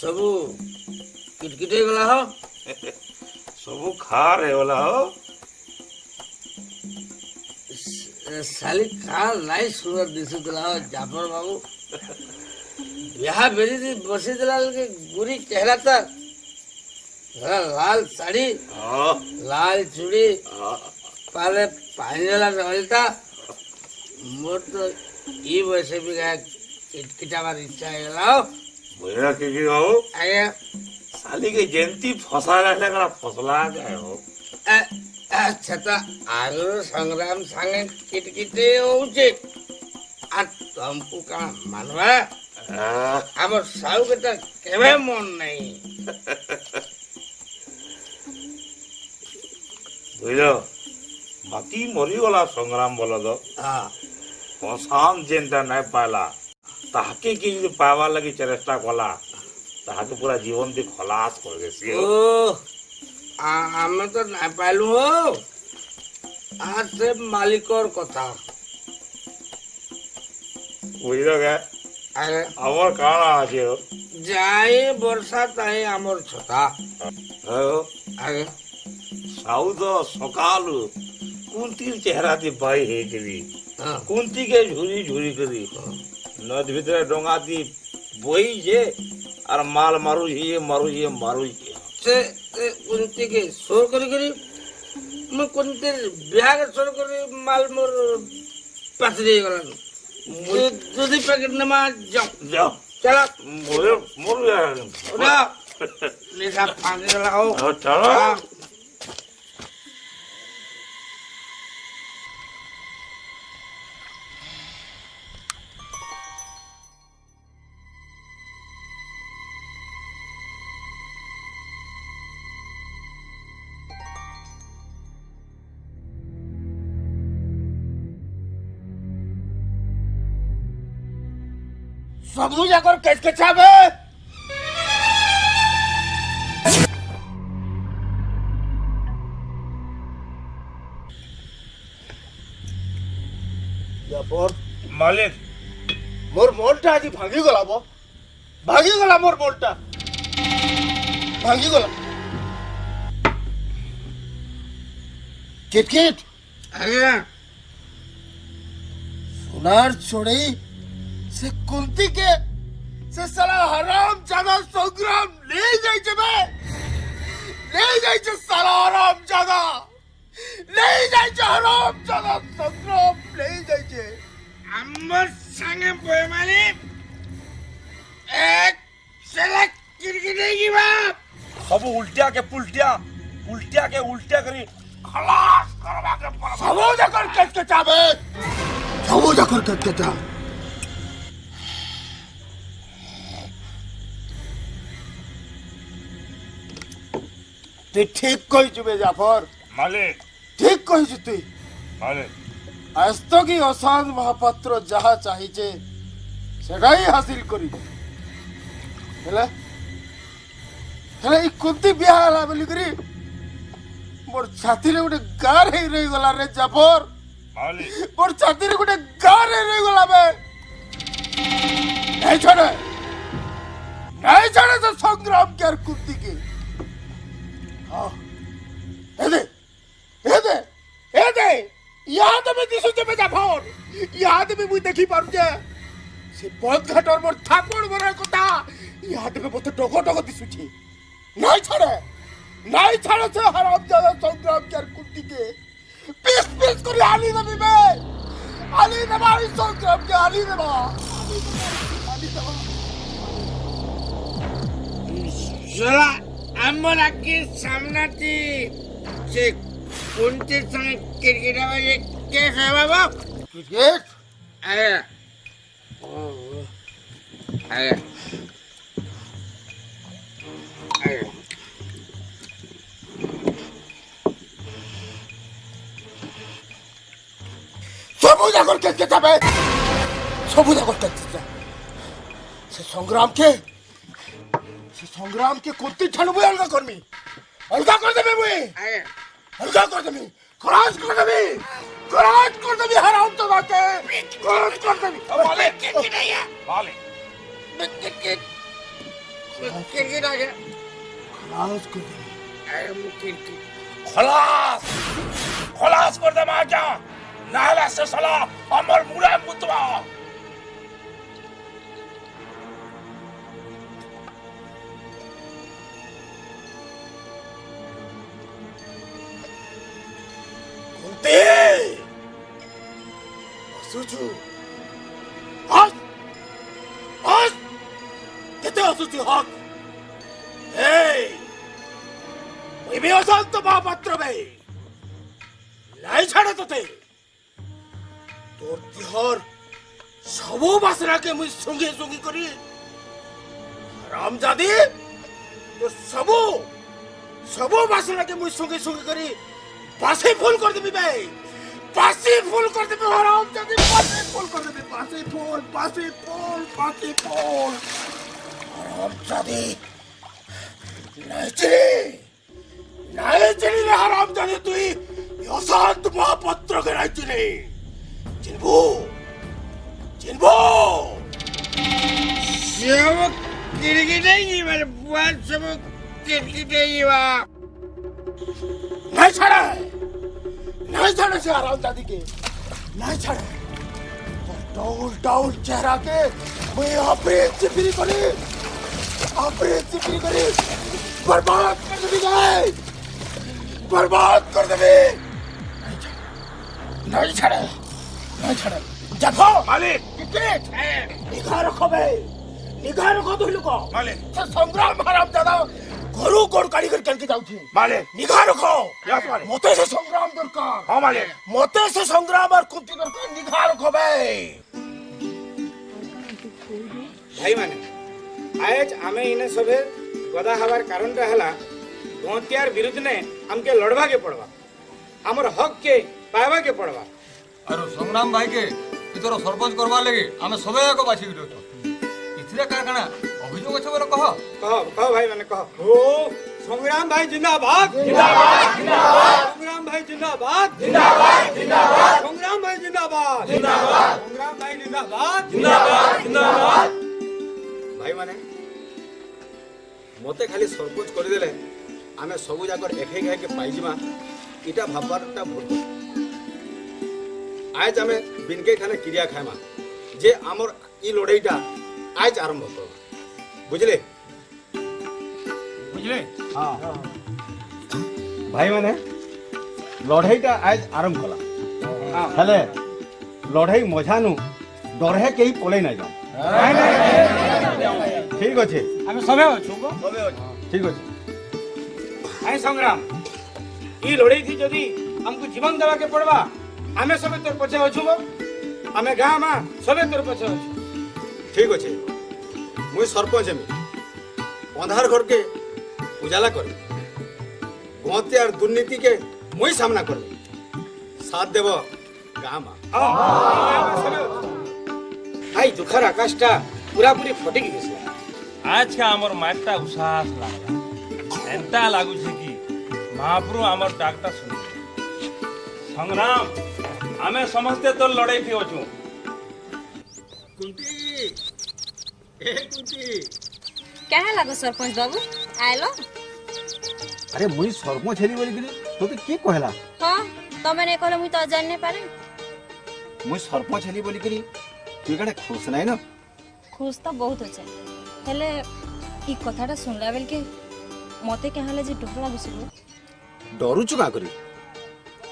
Speaker 10: सबू किटकिटे गला हो
Speaker 6: सबू खा रहे वाला हो
Speaker 10: साली का नाई सुंदर दिसु दिला हो जाफर बाबू यहाँ बेरी थी बसी दिला के गुरी चेहरा तक लाल साड़ी लाल चूड़ी पाले पानी वाला रलता मोर तो ई वैसे भी गया किटकिटा बार इच्छा है गला हो
Speaker 6: बोला कि हो
Speaker 10: आया
Speaker 6: साली के जयंती फसा रहने का फसला गए हो
Speaker 10: अच्छा तो आलू संग्राम संगे किटकिटे होचे आ तुमको का मानवा हमर साउ के तो केवे मन नहीं
Speaker 6: बुझलो बाकी मरी गला संग्राम बोला तो
Speaker 10: हां
Speaker 6: पसाम जेनटा नहीं पाला ताके की जो पावा लगी चेष्टा कला ताके पूरा जीवन दी खलास कर देसी
Speaker 10: ओ हमें तो ना पालू हो आज से मालिकोर कथा
Speaker 6: बुझलो क्या
Speaker 10: अरे
Speaker 6: আমার কারা আছে
Speaker 10: যাই বর্ষা তাই আমার ছতা আগে
Speaker 6: সাউদ সকালু কুন্তির চেহারা দিয়ে বাই হয়ে গেলি কুন্তিকে ঝুরি ঝুরি করি নদ ভিতরে ডোঙা দি বইছে আর মাল মারুছে
Speaker 10: से कुंती के सोर करी मैं कुंती ब्याह के सोर करी माल मोर पथरी गलन मुझे दूधी पैकेट नमा जाओ
Speaker 6: যাও
Speaker 10: चला
Speaker 6: মোরে মোরে
Speaker 10: उड़ा निशा पानी लगाओ
Speaker 6: চলো
Speaker 10: सबू जाकर कैस के छाबे
Speaker 6: মালিক
Speaker 5: মোর মনটা আজি ভাঙি গলা ভাঙি গলা মোর মনটা ভাঙি গলা কিটকিট
Speaker 10: आगे
Speaker 5: সোনার ছড়ি সে কুন্তি के से साला हराम ज्यादा संग्राम ले जाई जबे ले जाई छ साला हराम ज्यादा ले जाई छ हराम ज्यादा संग्राम ले जाई छ
Speaker 10: अम्मर संगे बोए माली एक सेलेक्ट किरकिरे की बात
Speaker 6: सब उल्टिया के उल्टिया करी खलास करवा के
Speaker 5: सबो जाकर के चाबे सबो जाकर के चा তুই ঠিক কইছু বে জাফর,
Speaker 6: মালিক
Speaker 5: ঠিক কইছু তুই।
Speaker 6: মালিক
Speaker 5: আজ তো কি অশান্ত মহাপাত্র যাহা চাহিছে সেটাই হাসিল করিবে। হেলে হেলে এই কুন্তি বিয়া ହେଲା ବୋଲିକରି মোর ছাতিরে গোটে গার ହେଇ ରହିଗଲା ରେ ଜାଫର।
Speaker 6: মালিক
Speaker 5: মোর ছাতিরে গোটে গার ହେଇ ରହିଗଲା বে। नहीं छोड़े तो संग्राम के कुत्ती की। हाँ ए दे याद में दिसु जब जाफर, याद में मुई देखी पारु जे से बहुत घाटर मोर थापड़ बरा कोता याद में बहुत टोको टोको दिसु छी। नहीं छोड़े से हराम जादा संग्राम के कुत्ती के पीस पीस कर आली नबी में आली नबा इस संग्राम के आली नबा
Speaker 10: শালা আমার আগে সামনাতে সে কোনটির সঙ্গে ক্রিকেট হবে কে বাবা?
Speaker 5: क्रिकेट
Speaker 10: আরে আরে আরে
Speaker 5: सबूत अगर के तबे सबूत अगर के से संग्राम के कुत्ती छानबु अलगा करमी अलगा कर देबे मुई
Speaker 10: আরে
Speaker 5: अलगा कर देबी क्रॉस कर देबी हराम तो बाते क्रॉस कर देबी
Speaker 6: मालिक
Speaker 10: ক্রিকেট আয়া
Speaker 6: मालिक
Speaker 10: ক্রিকেট ক্রিকেট আগে
Speaker 5: क्रॉस कर देबी
Speaker 10: আরে ক্রিকেট
Speaker 6: খলাস খলাস করে দে মাগা নাহলে সে শালা আমার মুড়ে মুতবা।
Speaker 5: कुंती असुचु हक हक केते असुचु हक ए मुई भी अशांत महापात्र बे लाई छाड़े तोते তোর দেহর সব বাসনাকে মুই সঙ্গে সঙ্গে করি রামজাদি তোর সব বাসনাকে মুই সঙ্গে সঙ্গে করি পাশে ফুল করে দিবি ভাই পাশে ফুল করে দিবি রামজাদি পাশে ফুল করে দিবি পাশে ফুল রামজাদি নাই চিনি রে রামজাদি তুই অশান্ত মহাপাত্রকে নাই চিনি চিনবো
Speaker 10: সব ক্রিকেটে মানে বল সব ক্রিকেটে
Speaker 5: नहीं छाड़ा से आराम दादी के नहीं छाड़ा डाउल चेहरा के मैं अपने चिपरी करी बर्बाद कर देबे नहीं छाड़ा जाफो
Speaker 6: मालिक
Speaker 5: क्रिकेट निगाह रखो तुम लोग
Speaker 6: मालिक
Speaker 5: संग्राम हराम दादा घरू गोड़ काढ़ी कर चल के जाऊँ
Speaker 6: मालिक
Speaker 5: निगाह रखो
Speaker 6: यस मालिक
Speaker 5: मते से संग्राम दरकार
Speaker 6: हाँ मालिक
Speaker 5: मते से संग्राम और कुंती दरकार निगाह रखो भाई
Speaker 4: भाई माने आज आमे इने सबे गदा हवार कारण हला गंतियार विरुद्ध ने हमके लड़वा के पड़वा हमर हक के पावा के पड़वा।
Speaker 8: अरे संग्राम भाई के इतर सरपंच करवा लगे आमे सबे को बाछी गिरो तो इथरे का काना अभियोग আছে বলে কহ
Speaker 4: कह भाई माने कह ओ संग्राम भाई जिंदाबाद संग्राम भाई जिंदाबाद संग्राम भाई जिंदाबाद भाई माने मते खाली सरपंच कर देले आमे सबु जाकर एखे के पाइजिमा इटा भाबरटा भूल आज आमे बिनके ठाने क्रिया खाइमा जे आमर ई लड़ाईटा आज आरंभ कर बुझले हाँ भाई माने लड़ाईटा आज आरंभ कला हेले लड़ाई मजानु डरहे केही पले ना जाओ ठीक अच्छे आम सबे अच्छू ठीक अच्छे आई संग्राम ई लड़ाई थी जदि हमको जीवन देवा के पड़वा आमे सबे तोर पछे अच्छू आमे गाँ माँ सबे तोर पछे अच्छू ठीक अच्छे मुई सरपंच हेमी अंधार घर के उजाला कर
Speaker 11: गते और दुर्नीति के मुई सामना कर साथ देव गाँ मा आई दुखर आकाशटा पूरा पूरी फटिकी गेছে
Speaker 12: आज का आमर माइकटा उसास लागला एंता लागु छे कि महाप्रभु आमर डाकटा सुन संग्राम आमे समस्ते तो लड़ाई थी अछु
Speaker 11: कुंती ए कुंती
Speaker 3: क्या लागो सरपंच बाबू आयलो
Speaker 11: अरे मुई सरपंच हेली बोली कि तोते के कहला
Speaker 3: हाँ तमे नहीं कहले मुई तो जान नहीं पारे
Speaker 11: मुई सरपंच हेली बोली कि तू कड़े खुश नहीं ना
Speaker 3: खुश तो बहुत अच्छे हेले ई कथाटा सुनला बेल के मते क्या हले जे डर लागुसिबो
Speaker 11: डरुचु का करी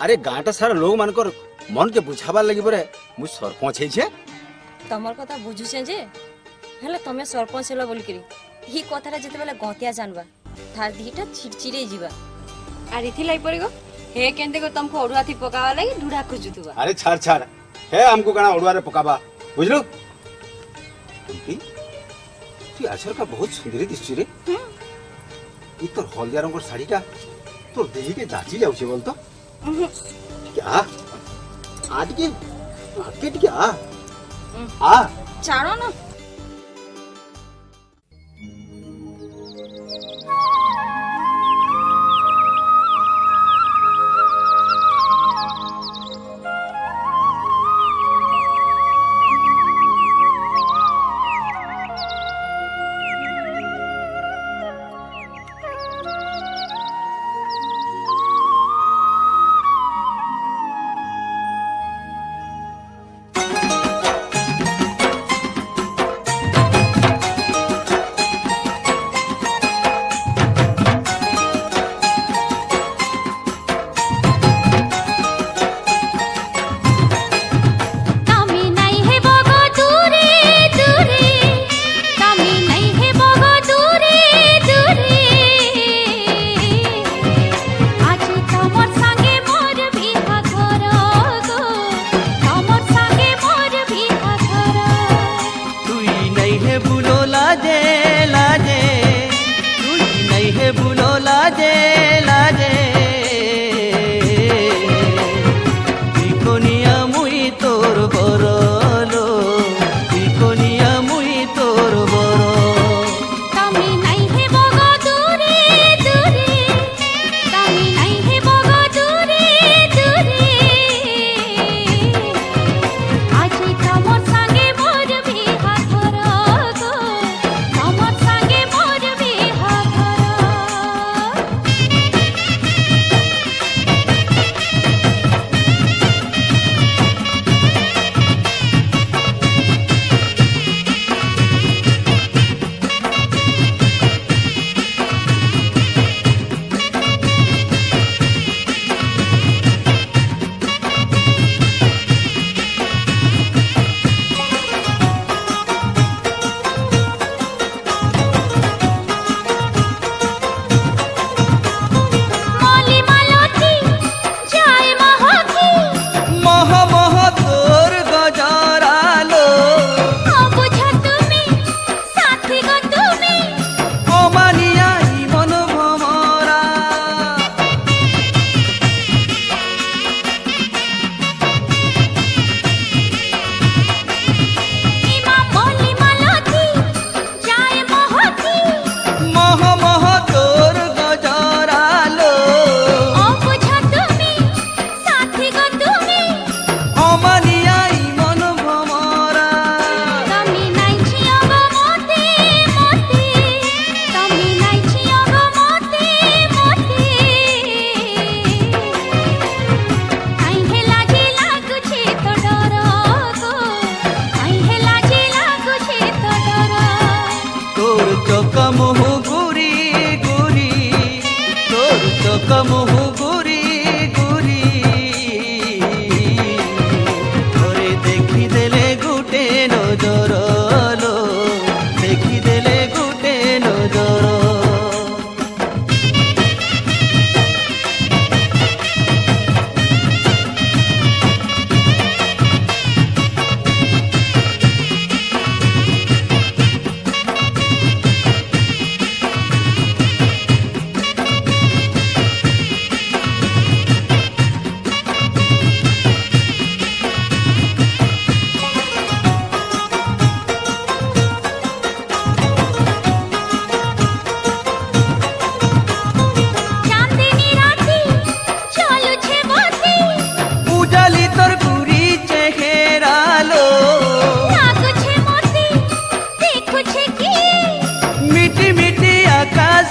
Speaker 11: अरे गाँटा सारा लोग मानकर मन के बुझाबार लगी परे मुई सरपंच है छे
Speaker 3: तमर कथा बुझुछे जे हेले तमे सरपंच हेलो बोल करी ई कथाटा जते बेला गतिया जानबा थार दिटा छिड़छिड़े जीवा आर इथि लाई पड़िगो हे केंदे को तुमको ओडुआ थी पकावा लगी ढूढ़ा खुजुतुबा
Speaker 11: अरे छाड़ छाड़ है हमको गाना उड़वा रे पकाबा बुझलो कुंती तू आजकल का बहुत सुंदरी दिसची रे ई तोर हलदिया रंगर साड़ीटा तोर देही के जाची जाउछे बोल तो क्या आज के मार्केट क्या आ
Speaker 3: चाड़ो ना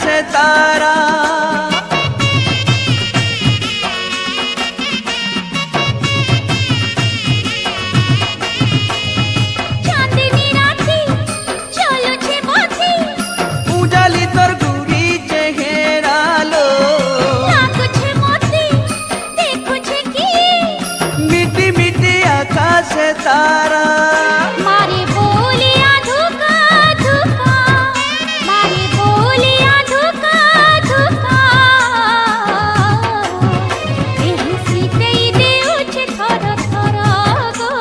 Speaker 2: से तारा
Speaker 3: चांदनी राती चलो छे बाती
Speaker 2: उजाली तोर गुरी चेहरालो
Speaker 3: लागो छे मोती देखो छे की
Speaker 2: मिटी मिटी आकाश से तारा
Speaker 3: मारे बोलिया धोखा धोखा मारे बोलिया धोखा धोखा एही सीते दे उछे थर थर गो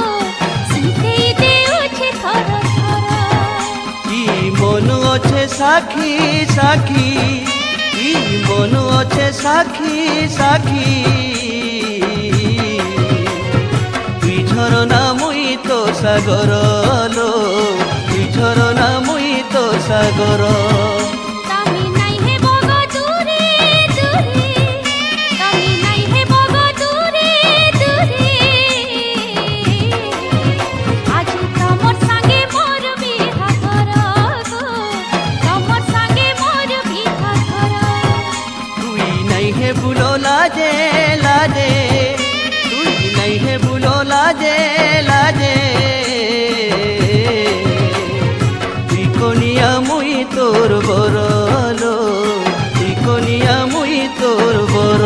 Speaker 3: सीते दे उछे थर थर
Speaker 2: ई मन अच्छे साखी साखी ई मन अच्छे साखी साखी তুই ঝরনা মুই তো সাগর লো তুই ঝরনা মুই তো সাগর
Speaker 3: তামি নাই হে বগ দূরে দূরে তামি নাই হে বগ দূরে দূরে আজ তোমার সঙ্গে মোর বিহা কর গো তোমার সঙ্গে মোর বিহা কর
Speaker 2: তুই নাই হে বুলো লাজে লাজে তুই নাই হে বুলো লাজে লাজে তুই কনিয়া মুই তোর বরলো তুই কনিয়া মুই তোর বর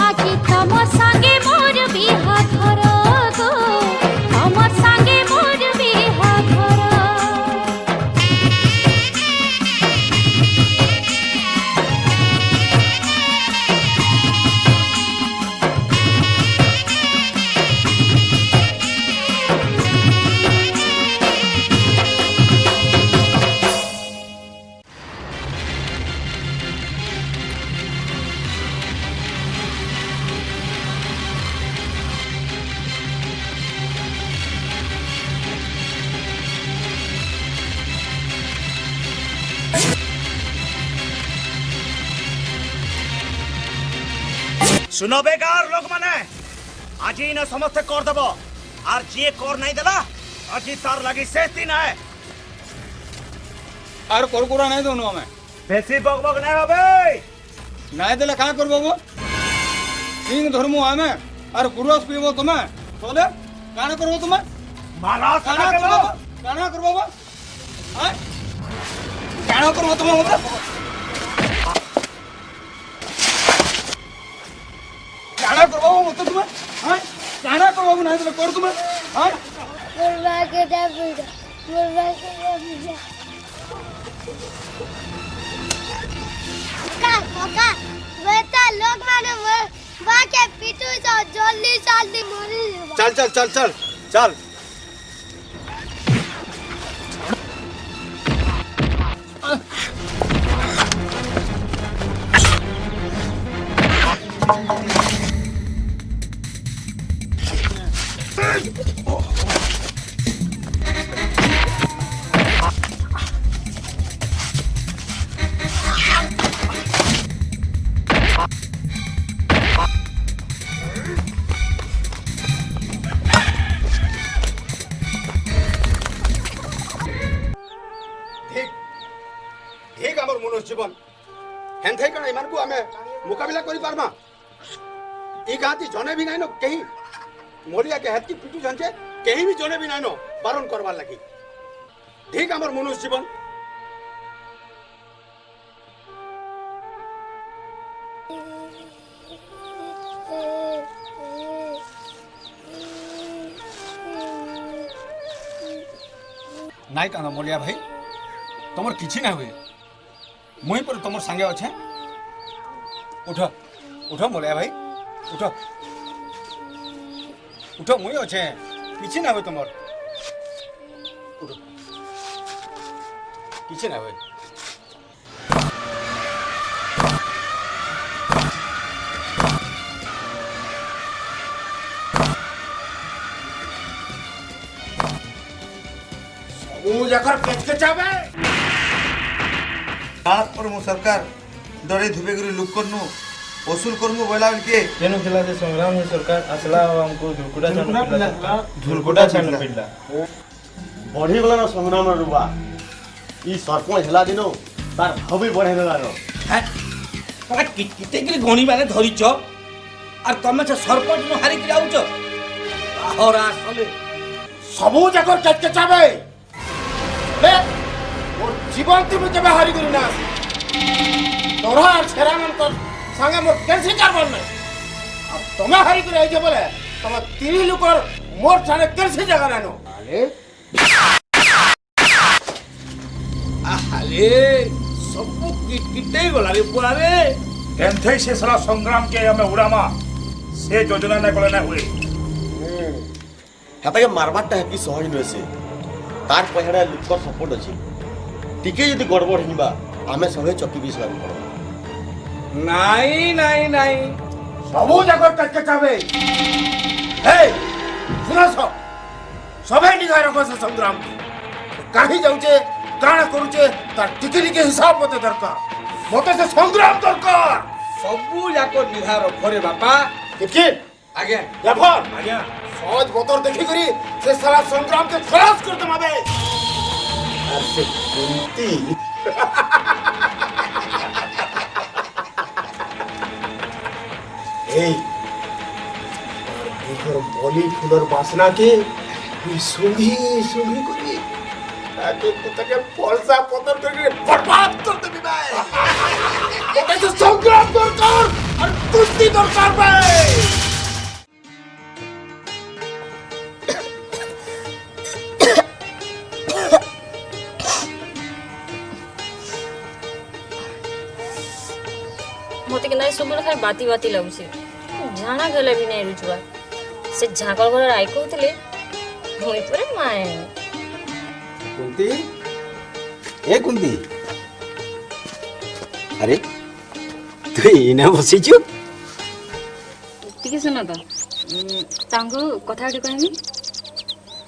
Speaker 3: আজ তোমার সঙ্গে মোর বিহা কর গো তোমার সঙ্গে মোর বিহা কর
Speaker 1: सुनो बेकार लोग माने आज ही ना समझते कर देव और जे कर नहीं देला आज ही तार लगी शेष दिन है
Speaker 8: আর করকুরা নাই দোনো আমি
Speaker 1: बेसी बग बग नहीं होबे
Speaker 8: নাই দিলে কাঁ করবো গো সিং ধর্ম আমি আর কুরস পিবো তুমি চলে কানা করবো তুমি
Speaker 1: मारा
Speaker 8: কানা
Speaker 1: सना
Speaker 8: করবো কানা করবো গো হ্যাঁ কানা করবো তুমি মতে কানা করবো মতে তুমি হ্যাঁ কানা করবো নাই দিলে কর তুমি হ্যাঁ
Speaker 3: मुर्गा के डबीजा मुर्गा के डबीजा का बेटा लोग माने बा के पिटू जाओ जल्दी जल्दी मरी
Speaker 11: चल चल चल चल चल
Speaker 5: ঠিক ঠিক আমার মনুষ্য জীবন হেন থাই কারণ এমানকু আমি মোকাবিলা করি পারমা এই গাঁতি জনে বি নাইন কেহি মরিয়া কে হেতকি পিটু জানছে কেহি বি জনে বি নাইন বারণ করবার লাগি ঠিক আমার মনুষ্য জীবন
Speaker 4: ନାଇଁ କାଣ ମଲିଆ ଭାଇ ତମର କିଛି ନା ହୁଏ ମୁଇଁ ପରେ ତମର ସାଙ୍ଗେ ଅଛେ ଉଠ ଉଠ ମଲିଆ ଭାଇ ଉଠ ଉଠ ମୁଇଁ ଅଛେ କିଛି ନା ହୁଏ ତମର ଉଠ କିଛି ନା ହୁଏ
Speaker 5: জাকর কেচকে চাবে
Speaker 11: কাজ করমু সরকার ডরে ধুবে করে লুক করনু वसूल करमु बोला उनके
Speaker 13: जेनु खेला से संग्राम है सरकार असला हमको धुरकुटा छान पिल्ला
Speaker 1: बढ़ी गला ना संग्राम रुबा ई सरपंच हला दिनो তার হবি বড়াই দেলানো
Speaker 4: হ্যাঁ তারা কিতে গণি মানে ধরিছ আর তুমি সে সরপঞ্চ নু হারিকি যাচ্ছ তাহর আসলে
Speaker 5: ସବୁ ଯାକ ଚାବେ মোর জীবন তুমি কেবে হারি করি না তোরা আর ছেড়া ମାନଙ୍କ সাঙ্গে মোর কেনসি যাবার নাই আর তুমি হারি করে আইছে বলে তোমার 3 লোকর মোর সাথে কেনসি জায়গা নানো আরে
Speaker 4: আরে সবু কিতে গলা রে পুরারে
Speaker 6: কেনথে সে সারা সংগ্রাম কে আমি উড়ামা সে যোজনা না কলে না হুয়ে
Speaker 1: হাতাকে মারবারটা কি সহজ নছে তার পহেড়া লুকর সপোর্ট আছে টিকে যদি গড়বড় হিবা আমি সবে চকি বিষ লাগি পড়ব
Speaker 4: নাই নাই নাই
Speaker 5: ସବୁ ଯାକ ଚାବେ ହେଇ ଶୁଣ ସବେ ନିଘା ରଖ ସେ ସଂଗ୍ରାମ କାହିଁ ଯାଉଛେ କାଣା କରୁଛେ ତାର ଟିକେ ଟିକେ ହିସାବ ମତେ ଦରକାର ମତେ ସେ ସଂଗ୍ରାମ ଦରକାର
Speaker 4: সবু যাক নিঘা রখরে বাপা
Speaker 5: ଟିକେ
Speaker 4: আগে
Speaker 5: জাফর
Speaker 6: আজ্ঞা
Speaker 5: সহজ বতর দেখিকরি সে সারা সংগ্রামকে খলাস করতে হবে আর সে কুন্তি এই আর বলি ফুলের বাসনাকে সুঙ্গি সুঙ্গি করি তাকে পয়সা পতর করে বরবাদ করতে দিবে ওটা তো সংগ্রাম দরকার আর কুস্তি দরকার ভাই
Speaker 3: মতে কিনা ସବୁବେଳେ ଖାଲି ବାତି ବାତି ଲାଗୁଛି ଝାଣା ଗଲେ ବି ନାଇଁ ରୁଚବା ସେ ଝାକଳ ଘର ଆଇ କହୁଥିଲେ ଭୁଇଁ ପରେ ମାଏ
Speaker 11: कुंती ए कुंती अरे तू इना बसिଛୁ
Speaker 3: ଟିକେ ଶୁଣ ତ ତାଙ୍କୁ କଥା ଗୋଟେ କହିବି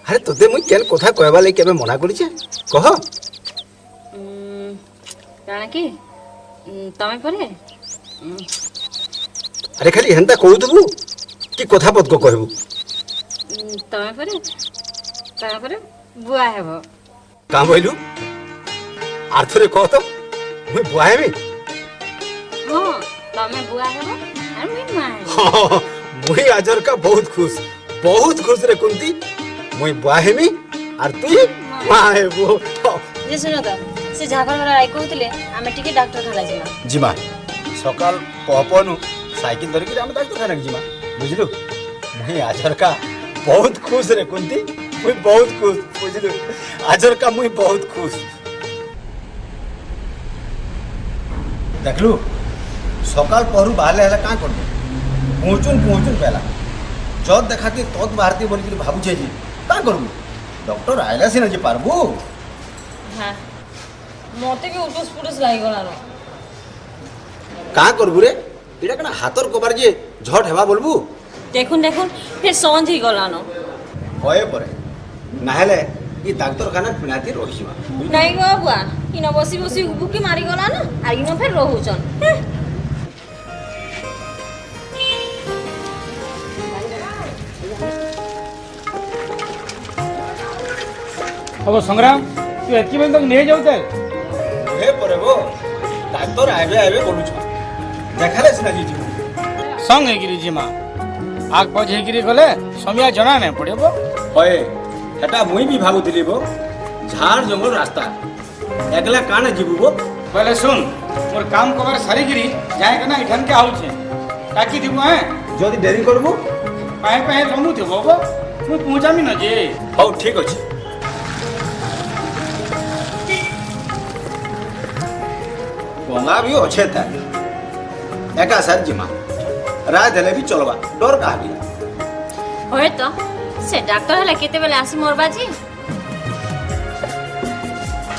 Speaker 11: अरे तोते मुई केन কথা कहबा ले केबे मना करिছে कह
Speaker 3: କାଣା କି ତମେ ପରେ
Speaker 11: अरे खाली हेंता कहूतबु कि কথা पद को कहबु
Speaker 3: ତମେ ପରେ ବୁଆ ହେବ
Speaker 11: का बोलू आर्थरे कह तो मुई बुआहेमी
Speaker 3: ହଁ ତମେ ବୁଆ ହେବ ଆଉ ମୁଇଁ ମା ହେବି
Speaker 11: मुई आजर का बहुत खुश रे कुंती मुई बुआहेमी आर तू मां हेबो
Speaker 3: ଯେ ଶୁଣ ତ ସେ ଝାକଳ ଘର ଆଇ କହୁଥିଲେ ଆମେ ଟିକେ ଡାକ୍ତରଖାନା ଯିବା
Speaker 11: जिमा सकाल पपनु साइकिल धरिक हम डाक्तरखाना जिमा बुझलु मुई आजर का बहुत खुश रे कुंती मुई बहुत खुश बुझलु आजर का मुई बहुत खुश देखलु सकाल पहरू बाहले हला का करबो पहुंचुन पहला जद देखाती तद बाहरती बोल के भाबु छे जी का करबो डॉक्टर आइला सिना जे पारबो
Speaker 3: हां मते के उटुस पुटुस लागि गलानो
Speaker 11: का करबु रे एटा कना हातर कबार जे झट हेबा बोलबू
Speaker 3: देखुन फिर सौंध ही गलानो
Speaker 11: होए परे नाहेले ई डाक्तरखाना पिनाती रहिबा
Speaker 3: नहीं गो बुआ इना बसी बसी बुकी मारी गलानो आ इना फिर रहुचन
Speaker 8: अब संग्राम तू एतकी बेन तक नहीं जाउते
Speaker 11: हे परे गो डाक्टर आबे बोलु छ देखाले सिना जी
Speaker 8: संग हेगिरी जिमा आग पछ हेगिरी गले समिया जना नहीं पड़ेबो
Speaker 11: होए हेटा मुई भी भाबुतिली बो झाड़ जंगल रास्ता एकला काने जीबू बो
Speaker 8: पहले सुन मोर काम कबार सारीगिरी जाए कना इठन के आउछे ताकि दिबो है
Speaker 11: जदी देरी करबू
Speaker 8: पाए लमु थिबो बो मु पहुंचामी न जे
Speaker 11: हौ ठीक अछि गंगा भी अच्छे था एका साथ जिमा रात हेले भी चलबा डर का भी
Speaker 3: होय तो से डॉक्टर हला केते बेले आसी मोर बाजी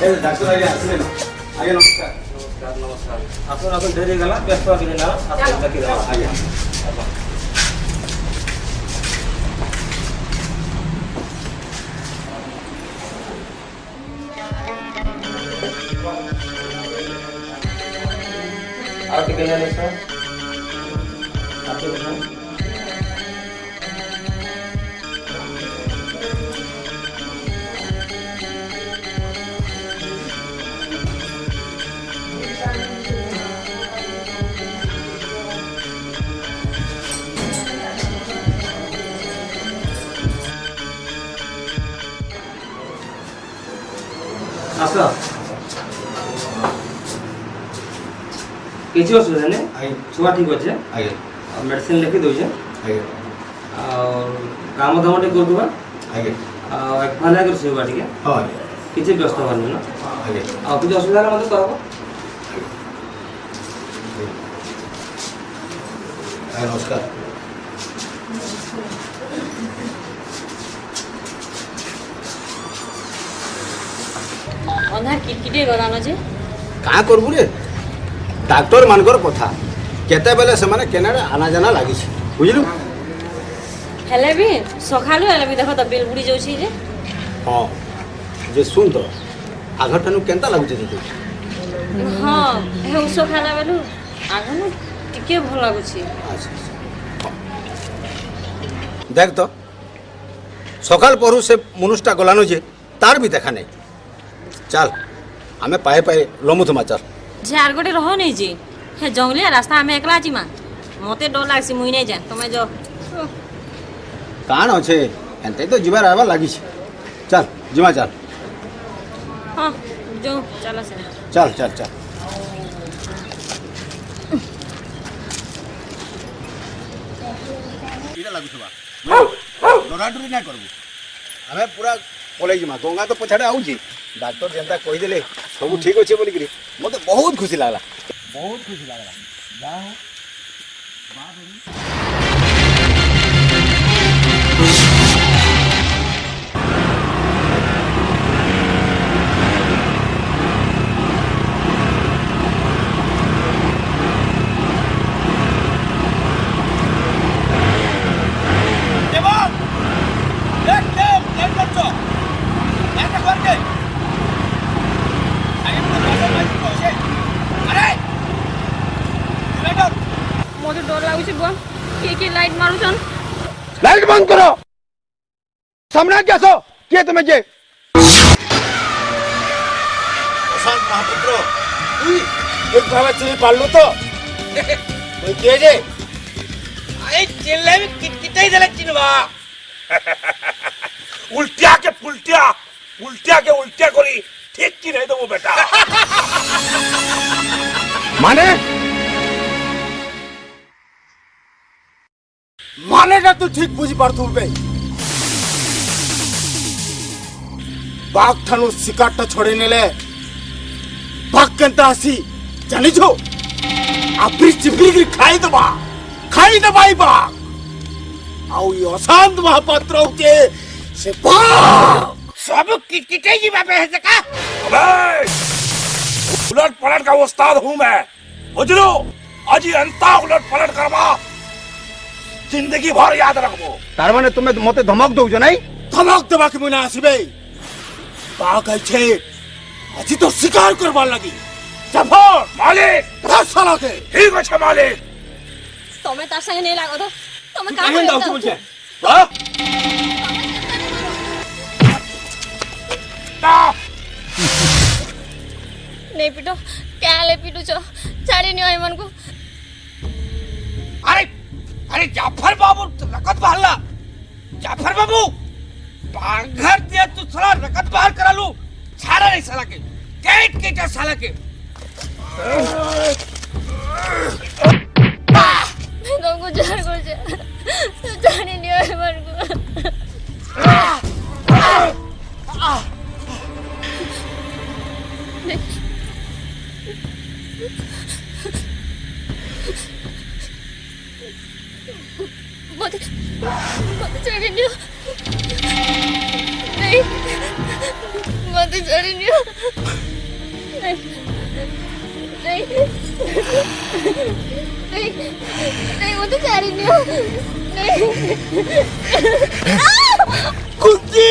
Speaker 11: ए डॉक्टर आगे आसले ना आगे नमस्कार
Speaker 13: आपन ढेरी गला व्यस्त आगे ना आपन तकी आगे और टिके जाने सर आपके बताओ ଆସ କିଛି ଅସୁବିଧା ନାହିଁ ଛୁଆ ଠିକ୍ ଅଛେ
Speaker 11: ଆଜ୍ଞା
Speaker 13: ଆଉ ମେଡ଼ିସିନ୍ ଲେଖି ଦେଉଛେ
Speaker 11: ଆଜ୍ଞା
Speaker 13: ଆଉ କାମ ଦାମ ଟିକେ କରୁଥିବା
Speaker 11: ଆଜ୍ଞା
Speaker 13: ଆଉ ଏକଫାଲିଆ କରି ଶୋଇବା ଟିକେ
Speaker 11: ହଁ ଆଜ୍ଞା
Speaker 13: କିଛି ବ୍ୟସ୍ତ ହେବାର ନୁହେଁ ନା
Speaker 11: ଆଜ୍ଞା
Speaker 13: ଆଉ କିଛି ଅସୁବିଧା ହେଲେ ମୋତେ କହିବ
Speaker 11: ଆଜ୍ଞା ନମସ୍କାର
Speaker 3: ଅଧା କିଟକିଟେ ଗଲାନ ଯେ
Speaker 11: କାଁ କରବୁ ରେ ଡାକ୍ତର ମାନଙ୍କର କଥା କେତେବେଳେ ସେମାନେ କେନାରେ ଆନାଜାନା ଲାଗିଛି ବୁଝିଲୁ
Speaker 3: ହେଲେ ବି ସକାଳୁ ହେଲେ ବି ଦେଖ ତ ବିଲ୍ ବୁଡ଼ି ଯାଉଛି ଯେ
Speaker 11: ହଁ ଯେ ଶୁଣ ତ ଆଘରଠାନୁ କେନ୍ତା ଲାଗୁଛି ତୋତେ
Speaker 3: ହଁ ହେ ଉଷ ଖାଇଲା ବେଲୁ ଆଗନୁ ଟିକେ ଭଲ ଲାଗୁଛି
Speaker 11: ଆଚ୍ଛା দেখ তো সকাল পড়ু সে মনুষটা গলানো যে তার বি দেখা নেই চাল আমি পায়ে পায়ে লমুথমা চাল
Speaker 3: যে আর গোটে রহ নেই যে হে জঙ্গলিয়া রাস্তা আমি একলা জিমা মতে ডর লাগছি মুই নেই যান তুমি যাও
Speaker 11: কাণ অছে এতে তো ଯିବାର আবার লাগিছে চাল জিমা চাল
Speaker 3: হ্যাঁ যাও চলো সে
Speaker 11: চাল চাল চাল এটা লাগুছবা ডরাডরি না করবো আমি পুরা পলাই যামা গঙ্গা তো পছাড়ে আউছি ডাক্তার যেটা কইদেলে সবু ঠিক আছে বলিকি মতে বহুত খুশি লাগলা বহুত খুশি লাগলা যা হো
Speaker 3: মতে ডর লাগুছে বুয়া কি লাইট মারুছন
Speaker 11: লাইট বন্ধ করো সামনে আগে আসো কে তুমি যে প্রশান্ত মহাপুত্র তুই একভাবে চিনি পারলু তো তুই কে যে
Speaker 6: এই চিল্লাই কিটাই দিলে চিনবা উল্টিয়া কে উল্টিয়া করি ঠিক চিনাই দেবো বেটা
Speaker 11: মানে মানেটা তুই ঠিক বুঝি পারথুবে বাঘ ঠানু শিকারটা ছড়ে নেলে বাঘ কেনতা আসি জানিছ আপনি চিপড়ি খাই দেবা এই বাঘ আউ এই অশান্ত মহাপাত্র কে সে বাঘ
Speaker 6: सब किटाई की बापे है का अबे उलट पलट का उस्ताद हूं मैं बुझलो आज ही अंता उलट पलट करवा जिंदगी भर याद रखबो
Speaker 11: तार माने तुमे मते धमक दउछ नाही धमक देबा के मुना आसीबे बाघ आइछे আজি তো শিকার করবার লাগি
Speaker 6: जफर मालिक
Speaker 11: সালা के
Speaker 6: ठीक আছে मालिक
Speaker 3: তুমি তার সঙ্গে নেই লাগো তো তুমি কাম
Speaker 11: কাহেন দাও বলছে
Speaker 3: नहीं पिटो क्या ले पिटू छो छाड़ी नहीं आई मन को
Speaker 6: अरे अरे जाफर बाबू रकत बहला जाफर बाबू बाघर दिया तू साला रकत बाहर करा लू छाड़ा नहीं साला के केट साला के
Speaker 3: मैं तुमको जार कर छे तू छाड़ी नहीं आई मन को मत चढ़ी नहीं नहीं मत चढ़ी नहीं नहीं नहीं नहीं मत चढ़ी नहीं नहीं
Speaker 11: कुंती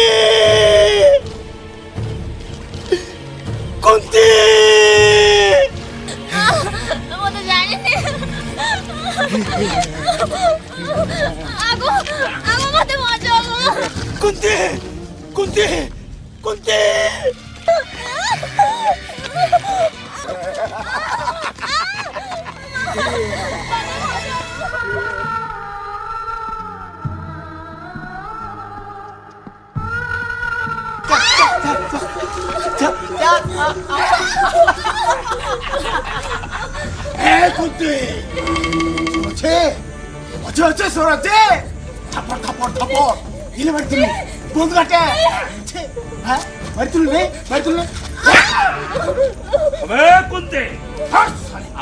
Speaker 11: कुंती
Speaker 3: मत जाने नहीं आगो आगो मत मारो
Speaker 11: कुंती कुंती कुंती
Speaker 9: चल
Speaker 5: ए कुत्ते अच्छे अच्छे अच्छे सोर अच्छे थप्पड़ थप्पड़ थप्पड़ इले बैठ तुम बोल काटे अच्छे हां बैठ तुम नहीं
Speaker 6: अबे कुंते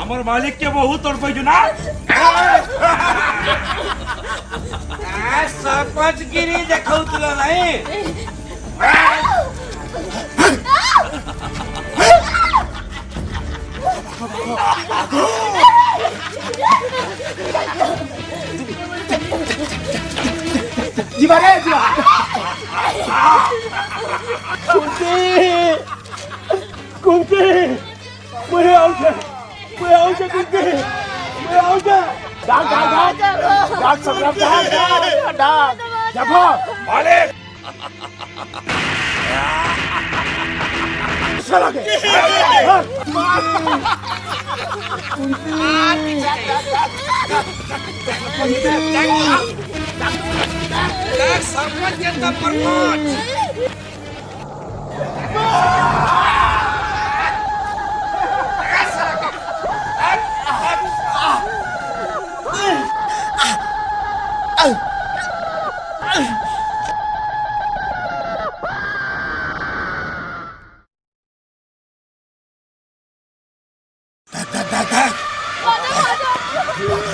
Speaker 6: আমার মালিককে বহুত তোর পাইছো না
Speaker 10: सरपंच गिरी देखाउतलो नहीं
Speaker 5: जीवा रे जीवा कुंते कुंते मैं आऊंगा कुंते मैं आऊंगा डाक सब डाक जफा
Speaker 6: मालिक
Speaker 5: चला के
Speaker 10: सरपंच के तो प्रमोट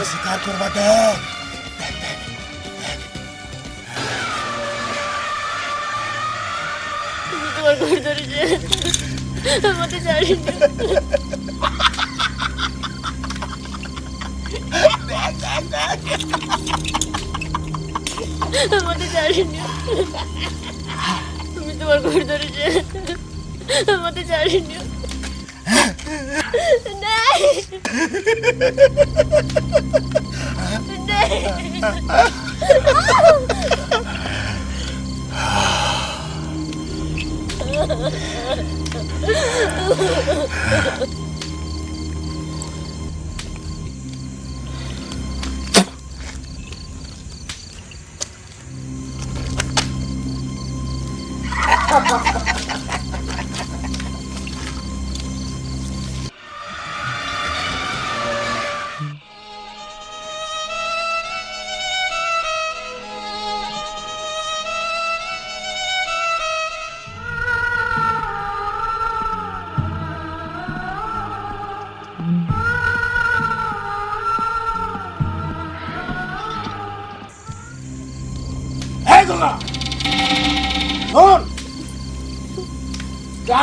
Speaker 5: शिकार करवा दे
Speaker 3: তোমার ঘর ধরে যে মতে জানি মতে জানি তুমি তোমার ঘর ধরে যে মতে জানি নাই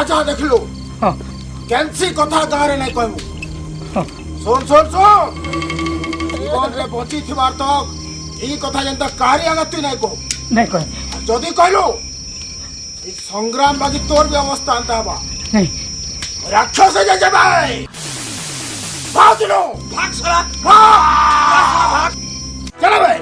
Speaker 5: जा देख लो कैंसी कथा गारे नहीं कहमु सुन सुन सुन जीवन रे बची थिबार तक ई कथा जंता कारी आगा तू नहीं कह जदी कहलो ई संग्राम बाकी तोर भी अवस्था अंता हबा नहीं राक्षस जे जे भाई भाग लो
Speaker 10: भाग साला
Speaker 5: भाग चलो भाई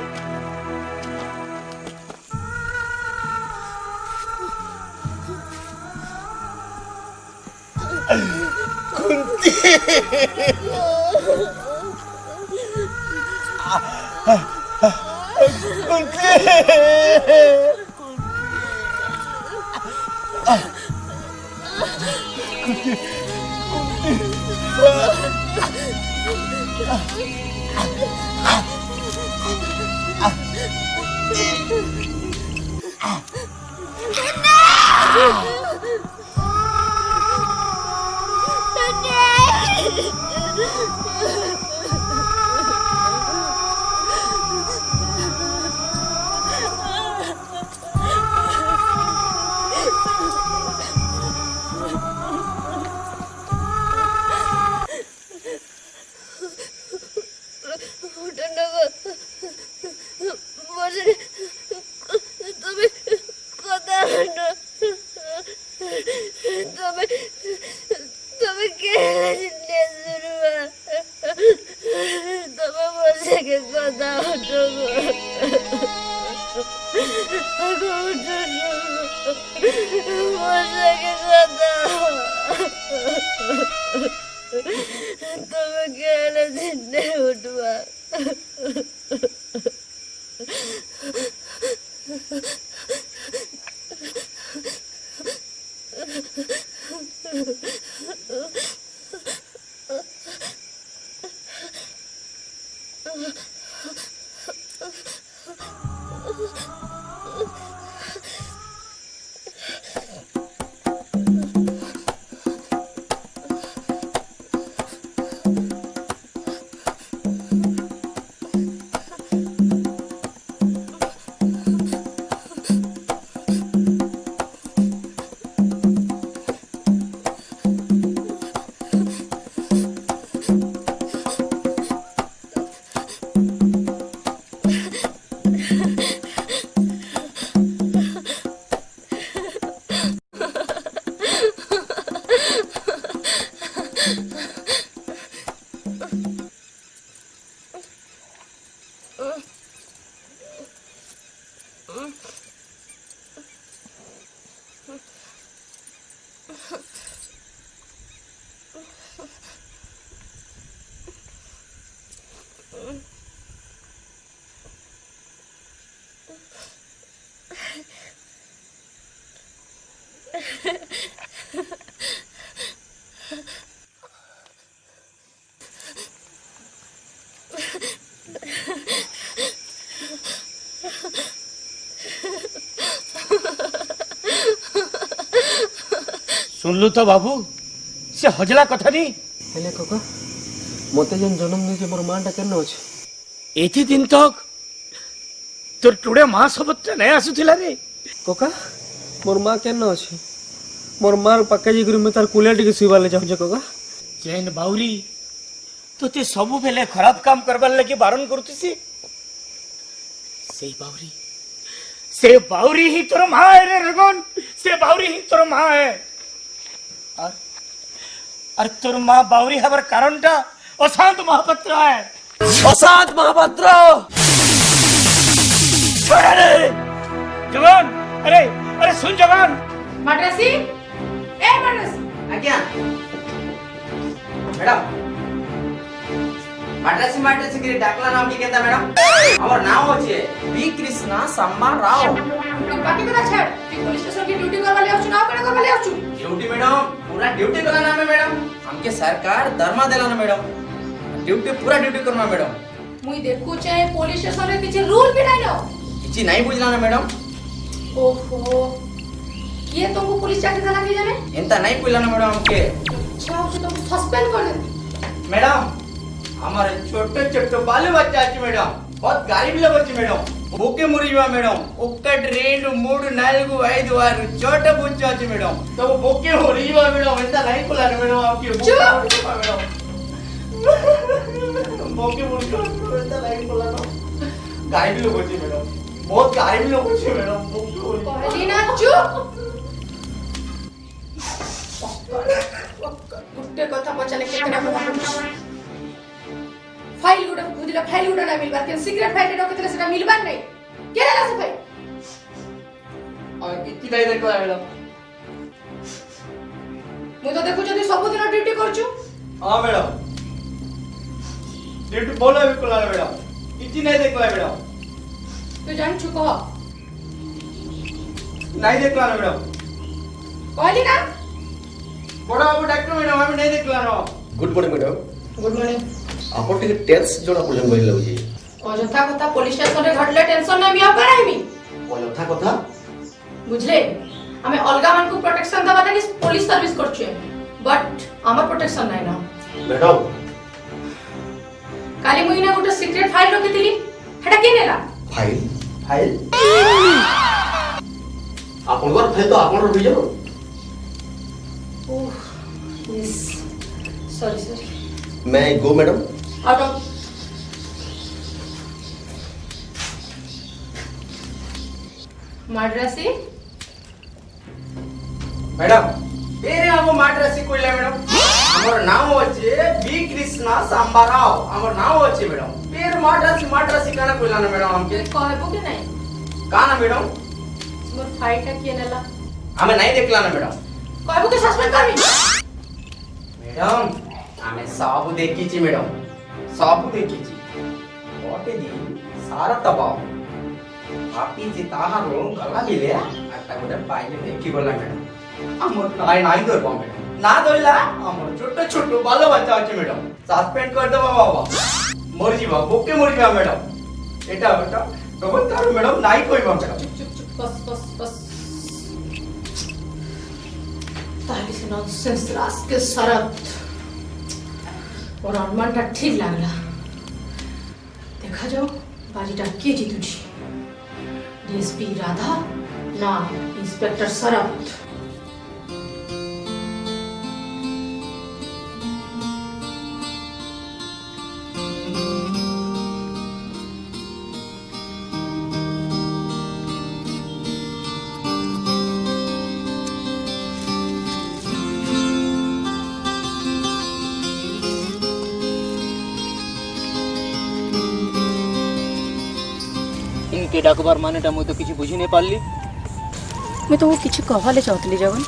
Speaker 4: सुनलु तो बाबू से हजला कथा नहीं
Speaker 9: हेले कका मते जेन जन्म दे मोर मांटा केन अछि
Speaker 4: एति दिन तक तोर टुडे मां सबत नहीं आसुथिला रे
Speaker 9: कका मोर मां केन अछि मोर मार पाके जी गुरु में तार कुलेट के सिवाले जाउ कका
Speaker 4: चैन बाउरी तो ते सबु बेले खराब काम करबार लगे बारण करतुसी से बाउरी ही तोर मां है रे रगन से बाउरी ही तोर मां है और तोर मां बाउरी हबर कारणटा अशांत महापात्र है
Speaker 9: अशांत महापात्र
Speaker 4: अरे जवान अरे अरे सुन जवान
Speaker 7: मद्रासी ए मद्रासी
Speaker 14: आज्ञा मैडम मद्रासी मद्रासी के डाकला नाम की कहता मैडम हमर नाम होचे बी कृष्णा सम्मा राव
Speaker 7: तू बाकी बता छाड़ तू पुलिस स्टेशन की ड्यूटी करवा ले चुनाव करे करवा ले आछु
Speaker 14: ड्यूटी मैडम पूरा ड्यूटी करना नाम है मैडम हमके सरकार धर्मा देला ना मैडम ड्यूटी पूरा ड्यूटी करना मैडम
Speaker 7: मुई देखु चाहे पुलिस स्टेशन रे किछि रूल भी नहीं नो
Speaker 14: किछि नहीं बुझला ना मैडम
Speaker 7: ओहो ये तुमको पुलिस चाकरी देला के जाने
Speaker 14: एंता नहीं बुझला ना मैडम हमके
Speaker 7: अच्छा तो तुमको सस्पेंड कर दे
Speaker 14: मैडम हमारे छोटे छोटे बालू बच्चा अच्छी मैडम बहुत गाड़ी भी लगती मैडम भूखे मुरीवा मैडम ఒక్కటి రెండు మూడు నాలుగు ఐదు ఆరు చోట బుచ్చాచి మేడం तो भूखे मुरीवा मैडम ఎంత नहीं खुला मैडम आपकी मैडम भूखे मुरीवा ఎంత नहीं खुला गाड़ी भी लगती मैडम बहुत गाड़ी भी लगती मैडम
Speaker 7: पहली ना चुप गुट्टे कथा पचाले केतना बता फाइल गुडा खुदिला फाइल गुडा ना मिलबार के सीक्रेट फाइल रे केतले सेटा मिलबार नहीं केला से फाइल
Speaker 14: और कितनी नहीं देखला मैडम
Speaker 7: मु तो देखु जदी सब दिन ड्यूटी करछु
Speaker 14: हां मैडम ड्यूटी बोला भी कोला मैडम कितनी नहीं देखला मैडम
Speaker 7: तू जान छु कह
Speaker 14: नहीं देखला मैडम
Speaker 7: कहली ना
Speaker 14: बड़ा बाबू डॉक्टर मैडम हमें नहीं देखला ना
Speaker 1: good morning madam
Speaker 7: good morning
Speaker 1: आपन टिके टेंस जोड़ा पजन गइल लाउजी
Speaker 7: अजथा कथा पुलिस स्टेशन रे घटले टेंशन नै मिया कराइमी
Speaker 1: अयथा कथा
Speaker 7: बुझले हमें अलगा मन को प्रोटेक्शन दबा लागि पुलिस सर्विस करछु बट हमर प्रोटेक्शन नै ना
Speaker 1: मैडम
Speaker 7: काली मुइना गोटे सीक्रेट फाइल रखितिली हेटा के नेला
Speaker 1: फाइल फाइल आपन घर फाइल तो आपन रखि जाओ
Speaker 7: ओह यस सॉरी सॉरी
Speaker 1: मैं go madam
Speaker 7: out of Madrasi
Speaker 14: madam ಬೇರೆ ನಾವು ಮಾಟ್ರಸಿ ಕೊಯ್ಲ ಮೇಡಂ हमर नाम होचे बी कृष्णा सांबाराव हमर नाम होचे मैडम पेर माट्रसी काना कोइला ना मैडम हमके
Speaker 7: कहबो के नहीं
Speaker 14: काना मैडम
Speaker 7: मोर फाइल का के नेला
Speaker 14: हमें नहीं देखला ना मैडम
Speaker 7: कहबो के सस्पेंड करबी
Speaker 14: मैडम हमें सब देखी छी मैडम सब देखी छी ओटे दी सारा दबाव आपी जे ताहारो गला गिले आता गोटे पाइले देखी गला मैडम हमर नहीं दर पा मैडम ना दोइला हमर छोटे छोटे बालो बच्चा আছে मैडम सस्पेंड कर दो बाबा मर जीवा भूखे मर जीवा मैडम এটা এটা কবল তার मैडम নাই কইবা मैडम
Speaker 7: चुप बस ताली से नॉनसेंस रास के शरत और अनुमानटा ठीक लागला देखा जाओ बाजीटा के जीतुची डीएसपी राधा ना इंस्पेक्टर शरत
Speaker 13: इनके डाकबार मानेटा मुई तो किछि बुझी नहीं पारली
Speaker 15: मैं तो वो किछि कहले चाहतली जगन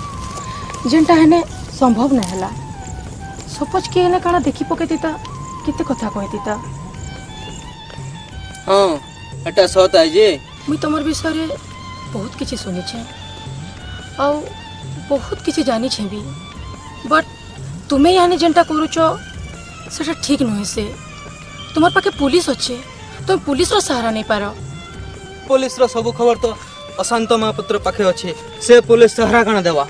Speaker 15: जेनटा हेने संभव न हला सपोज के हेने काना देखि पकेतिता केते कथा कहतिता
Speaker 13: हां एटा सत है जे
Speaker 15: मुई तमर विषय रे बहुत किछि सुनि छे आ बहुत किछि जानि छे भी बट तुमे यानी जेनटा करूचो सेटा ठीक नहे से तुमर पाके पुलिस अच्छे तुम पुलिस रो सहारा नहीं पारो
Speaker 13: पुलिस रो सब खबर तो अशांत महापुत्र पाखे अच्छे से पुलिस सहारा काना देवा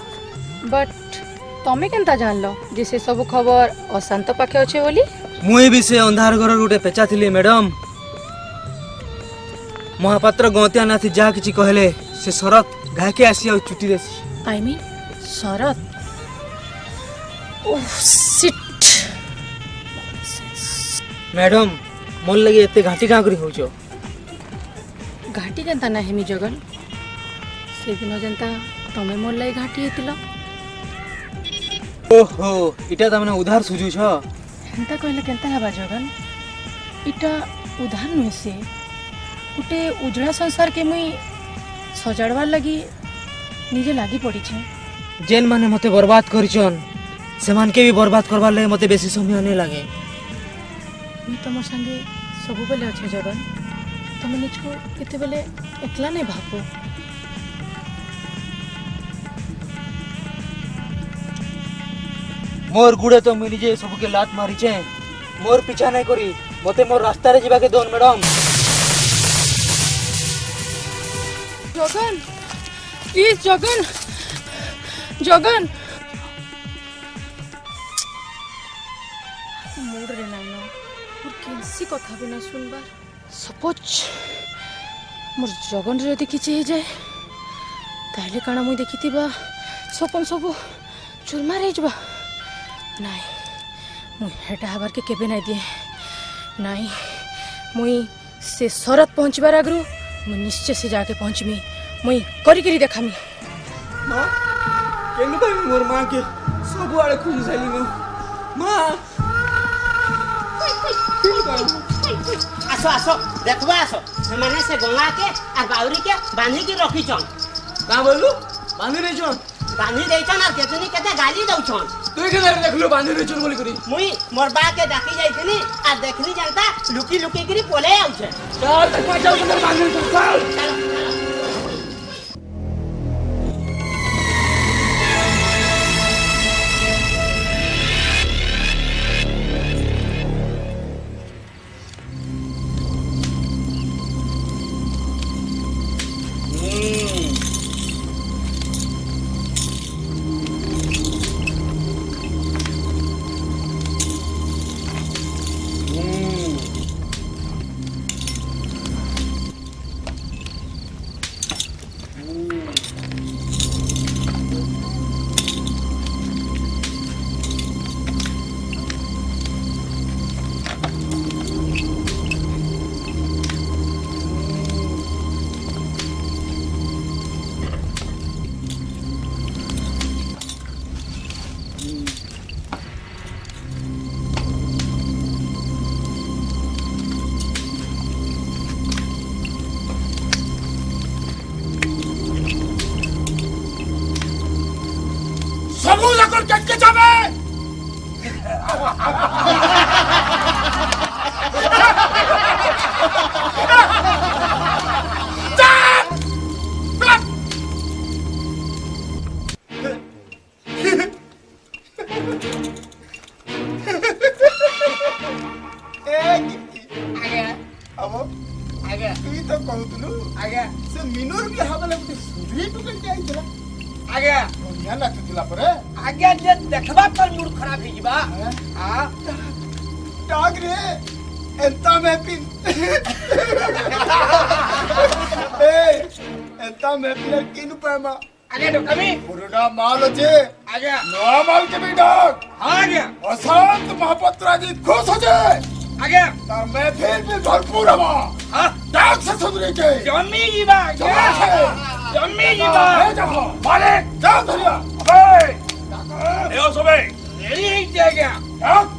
Speaker 15: बट तमे केनता जानलो जे से सब खबर अशांत पाखे अच्छे बोली?
Speaker 13: मुई भी से अंधार घर गोटे पेचा थिली मैडम। महापात्र गंतिया नाथी जहा किछि कहले से शरत घाके आसी आ चुटी देसी।
Speaker 15: I mean Sharat? Oh shit.
Speaker 13: Madam मोर लगे एते घाटी का करी होचो?
Speaker 15: घाटी केनता ना हेमी जगन से दिन जनता तमे मोर लाई घाटी हेतिलो।
Speaker 13: ओहो इटा त मने उधार सुजु छ।
Speaker 15: हेंता कहले केनता हबा जगन? इटा उधार नुहे से गोटे उजड़ा संसार के मुई सजाड़वार लगी निजे लागी पड़ी छे।
Speaker 13: जेन माने मते बर्बाद करिचन से मान के भी बर्बाद करवार लगे मते बेसी समय नहीं लागे।
Speaker 15: मुई तमर संगे सबु बेले अच्छे जगन, तमे निजको केते बेले एकला नहीं भाबो।
Speaker 13: मोर गुड़े तो मुई निजे सबके लात मारी छे। मोर पीछा नहीं करी मते मोर रास्ता रे जीवा के दोन madam.
Speaker 15: Jagan please Jagan Jagan mood रे नाइनो और किसी कथा भी नहीं सुनबार। सपोज मोर जगन रे यदि किछि हे जाए ताहले काना मुई देखिथिबा सपन सब चुरमार हे जबा। नहीं मुई हेटा हबार के केबे नहीं दिए। नहीं मुई से शरत पहुंचबार आगरू मुई निश्चय से जाके पहुंचमी। मुई करी करी देखामी।
Speaker 13: मां केन भाई मोर मां के सब आड़े खुजी साली नु मां।
Speaker 16: आसो आसो देखबा आसो माने से गंगा के आ बाउरी के बांधी के रखी छन।
Speaker 13: का बोलू बांधी रे छन?
Speaker 16: बांधी देई छन आ केतनी केते गाली दउ छन।
Speaker 13: तू के दार देखलु बांधी रे छन बोली करी?
Speaker 16: मुई मोर बा के डाकी जाईतनी आ देखनी जानता लुकी लुकी करी पोले आउ छे।
Speaker 13: चल तक जाऊ तो बांधी रे चल।
Speaker 6: सबूत अगर के जावे
Speaker 10: आगे जे देखबा पर मूड खराब हे जिबा। हां
Speaker 5: टाग रे एंता में पिन ए एंता में पिन किनु पैमा
Speaker 10: आगे तो कमी
Speaker 5: पुरुडा माल जे
Speaker 10: आगे
Speaker 5: नो माल के भी डाक।
Speaker 10: हां आगे
Speaker 5: अशांत महापत्रा जी खुश हो जाए
Speaker 10: आगे
Speaker 5: तार मैं फिर भी भरपूर हवा।
Speaker 10: हां
Speaker 5: डाक से सुधरे के
Speaker 10: जम्मी जिबा जम्मी जिबा
Speaker 5: जाओ मालिक जाओ धरिया
Speaker 6: ए ओ सबे
Speaker 10: यही जे गया
Speaker 5: डाक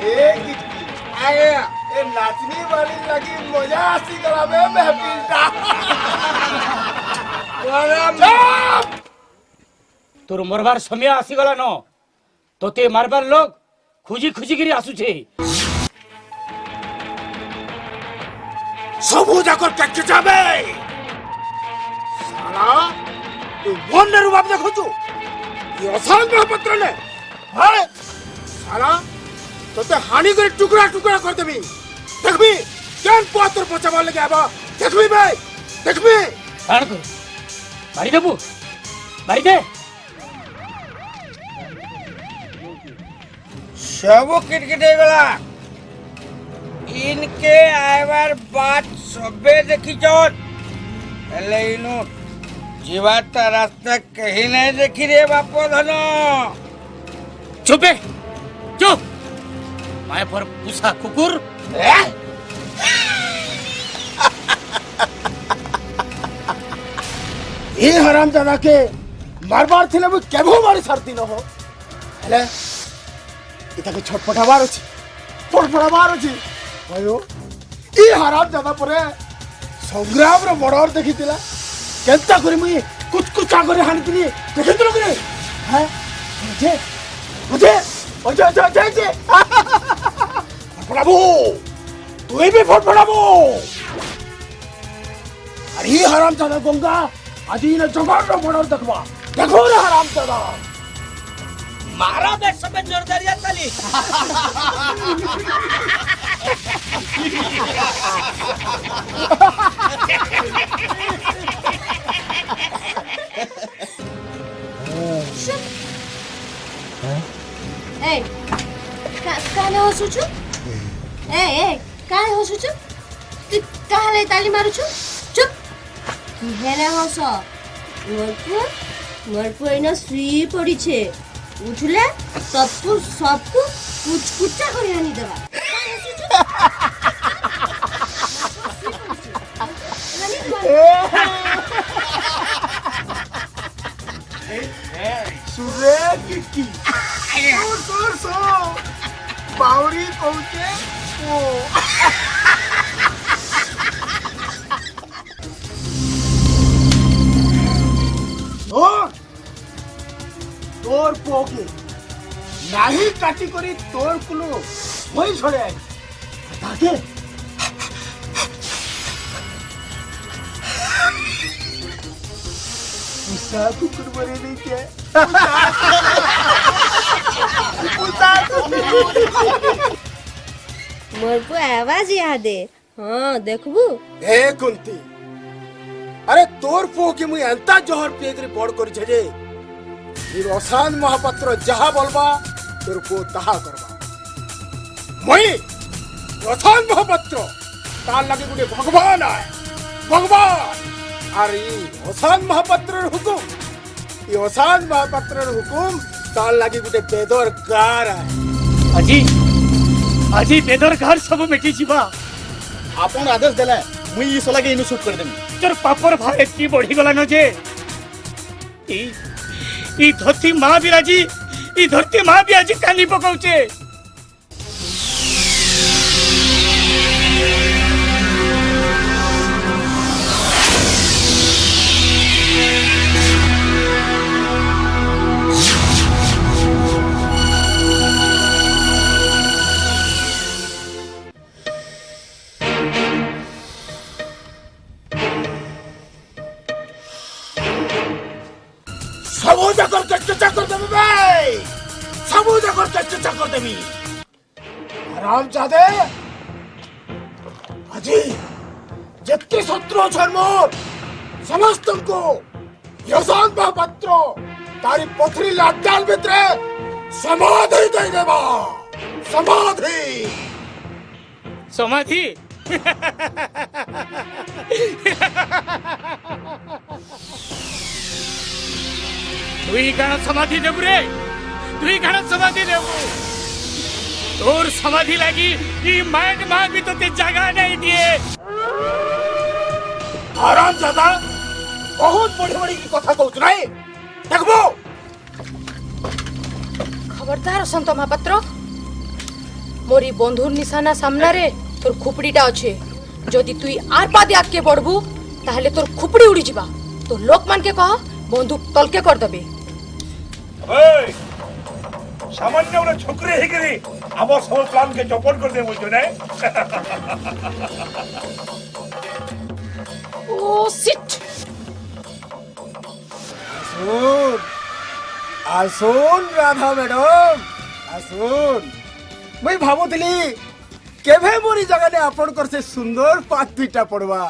Speaker 5: ए किटकी आ गया ए नाचने वाली लगी मजा आसी करावे महफिलटा
Speaker 4: তোর মরবার সময় আসিগলা ন তোতে মারবার লোক খুঁজি খুঁজি করে আসুছে
Speaker 6: সবু যাকর কেটে যাবে সালা তুই মনের রূপ দেখছু এই অসাঙ্গ পত্র নে হ্যাঁ সালা তোতে হানি করে টুকরা টুকরা করে দেবি দেখবি কেন পত্র পচাবার লাগে আবা দেখবি ভাই দেখবি
Speaker 4: কার কর মারি দেবু মারি দে
Speaker 10: सब किटकिटे गला इनके आयवार बात सबे देखी चोट हेले इनु जीवाता रास्ता कहीं नहीं देखी रे बापो धनो
Speaker 4: चुपे चुप मैं पर पूछा कुकुर
Speaker 5: ए हरामजादा के मारबार थिले मु केबो मारी सरती न हो हेले इताके छटपटाबार अछि फड़फड़ाबार अछि भयो ई हरामजादा परे संग्राम रो बडर देखितिला केनता करी मुई कुछ कुछ आगरे हानितिनी देखितलो करे हैं मुझे मुझे ओजे ओजे ओजे फड़फड़ाबो तू भी फड़फड़ाबो अरे ई हरामजादा गंगा आदि ने जगार रो बडर देखबा देखो रे हरामजादा
Speaker 10: मारा बेट सब जोरदारिया चली
Speaker 3: ए काने हसुछु ए काने हसुछु तू काले ताली मारुछु चुप हेले हस मोरपु इना सुई पड़ी छे उठले सबको कुछ कुचा कर आनी देवा
Speaker 5: सुरे किटकी सो बावरी कहते ओ तोर पोके नाही काटी करी तोर कुलो वही छोड़े आई ताके उसा कुकुर मरे नहीं के
Speaker 3: मोर को आवाज याद है हाँ देखबू
Speaker 5: ए कुंती अरे तोर पोके मुई अंता जहर पेगरी बड़ कर छजे रसान महापात्र जहा बोलबा तोर को तहा करबा मई रसान महापात्र तार लगे गुटे भगवान आए भगवान अरे रसान महापात्र हुकुम ये रसान महापात्र हुकुम तार लगे गुटे बेदर गार आए
Speaker 4: अजी अजी बेदर घर सब मिटी जीवा
Speaker 5: आपन आदेश देले मुई ई सलागे इनु शूट कर देमी
Speaker 4: तोर पापर भाई की बढ़ी गला न जे ई धरती माँ भी राजी ई धरती माँ भी आज कानी पकाउचे
Speaker 6: सबूजा कर चचा कर देबी भाई सबूजा कर चचा कर देबी
Speaker 5: हरामजादे अजी जत्ते शत्रु छन मोर समस्त को यसान महापात्र तारी पथरी लाडाल भितरे समाधि दे देबा समाधि
Speaker 4: समाधि तुई गाना समाधि देबु रे तुई गाना समाधि देबु तोर समाधि लागी ई माइंड मां भी तोते जगह नहीं दिए
Speaker 6: हरामजादा बहुत बड़ी बड़ी की कथा कहू नहीं देखबो
Speaker 15: খবরদার অসন্ত মহাপাত্র মোরি বন্ধুর নিশানা সামনারে তোর খুপড়িটা আছে যদি তুই আর পাদে আটকে পড়বু তাহলে তোর খুপড়ি উড়ি যা তোর লোকমানকে কহ বন্দুক তলকে কর দেবে
Speaker 6: এই সামান্য ওরা ছোকরে হেগরে আমার সব প্ল্যানকে চপট করে দেব বলছো না
Speaker 15: ও সিট
Speaker 5: আসুন আসুন রাধা ম্যাডম আসুন মুই ভাবুଥିଲି কেভে মোরি জাগানে আপনকর সে সুন্দর পাত দুইটা পড়বা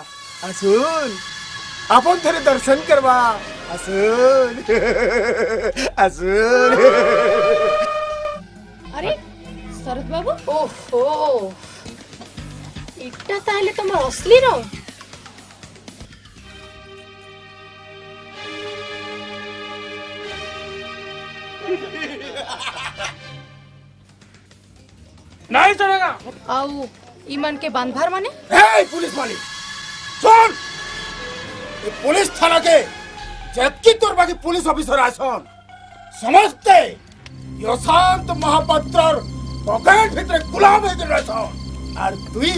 Speaker 5: আসুন আপন থরে দর্শন করবা আসুন আসুন
Speaker 15: আরে শরৎ বাবু ওহো এটা তাহলে তোমার অসলি রং
Speaker 6: नहीं चलेगा
Speaker 15: आउ ईमान के बांधभार माने
Speaker 5: এই পুলিশ মালিক শোন এই পুলিশ থানাকে যেতকি তোর বাকি পুলিশ অফিসার আসন সমস্তে অশান্ত মহাপাত্রর পকেট ভিতরে গুলাম হয়ে রয়েছন আর তুই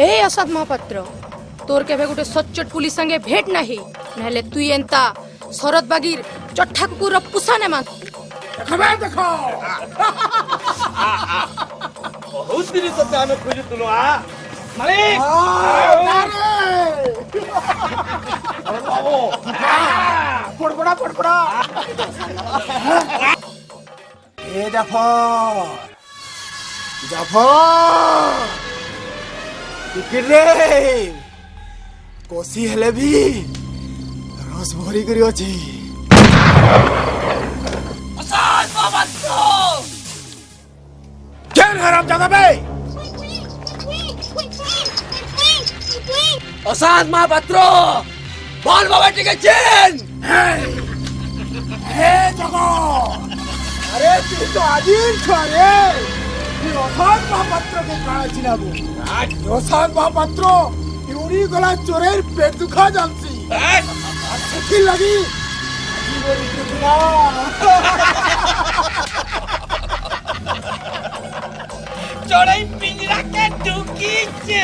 Speaker 15: ए असाद महापात्र तोर केबे गुटे सच्चोट पुलिस संगे भेट नाही नहले तुई एंता शरद बागीर चट्ठा कुकुर पुसाने मान
Speaker 5: देखो
Speaker 4: बहुत दिन से आने खोजे तुलो आ मालिक
Speaker 5: पड़पड़ा पड़पड़ा ए जाफर जाफर टिकिरे कोसी हेले भी रस भरी करी अछि কেন হারাম জাদা বে
Speaker 9: অসাদ মহাপাত্র বল বাবা টিকেছেন
Speaker 5: হে জগৎ আরে তুই তো আজির ছড়ে তুই অসাদ মহাপাত্রকে কারা চিনাবো অসাদ মহাপাত্র ইউরি গলা চোরের পেট দুখা জানছি আর সেটির লাগি জীবন দুখনা
Speaker 16: চড়াই পিঞ্জরা কে ঢুকিছে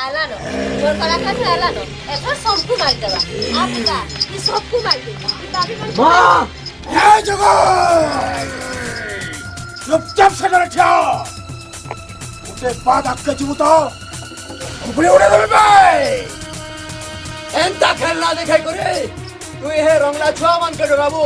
Speaker 3: আলানো তোর কলাকার আলানো এখন সবকু মার দেবা আপকা এই সবকু মার দেবা দাবি করে
Speaker 5: মা হে জগৎ চুপচাপ সেটা রেখো উঠে পা ধাক্কা চিবুতো উপরে উড়ে দেবে ভাই
Speaker 9: এন্তা খেলনা দেখাই করে তুই হে রংলা ছুয়া মানকে ডরাবো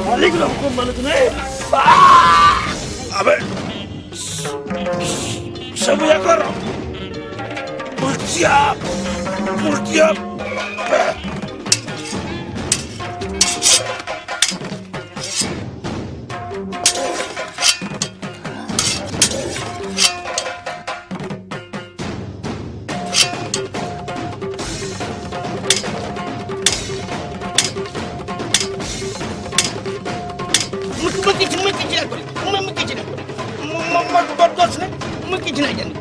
Speaker 6: मालिक ने हुक्म माने तूने अबे सब या कर उल्टिया उल्टिया
Speaker 4: किछ नहीं जानी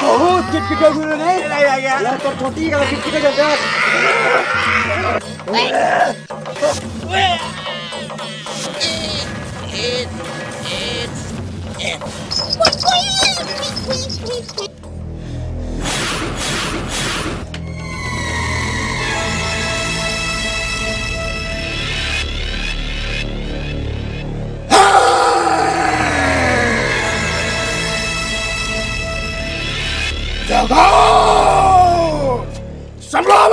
Speaker 2: बहुत किटकिटा गुरु ने यार तो छोटी का किटकिटा जगह
Speaker 6: जगाओ संभ्राम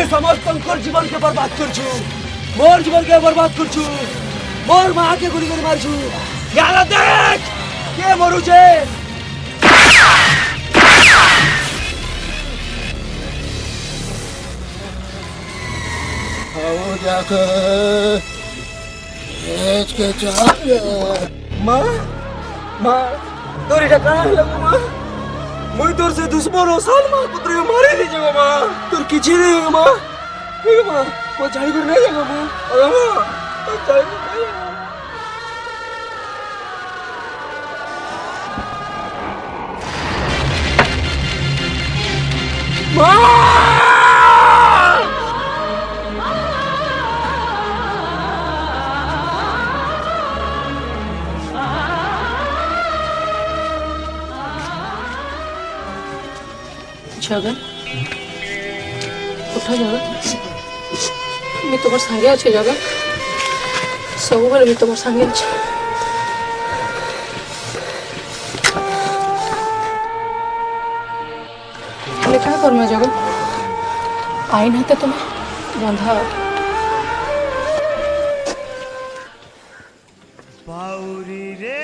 Speaker 2: समस्त जीवन के बर्बाद कर मोर जीवन के बर्बाद कर मोर माँ के गुली मार देख के मरु माँ माँ तोरी टकरा माँ मुझे तोर से दुश्मन हो साल माँ पुत्र मारे दीजिएगा माँ तोर किसी नहीं होगा माँ ठीक है माँ वो झाड़ी पर नहीं जाएगा माँ अरे माँ वो झाड़ी पर नहीं जाएगा
Speaker 15: जगन उठ जगन मैं तुम संगे अच्छे जगन सब बेले भी तुम संगे अच्छे क्या कर जगन आई ना तुम्हें बंधा
Speaker 17: बाउरी रे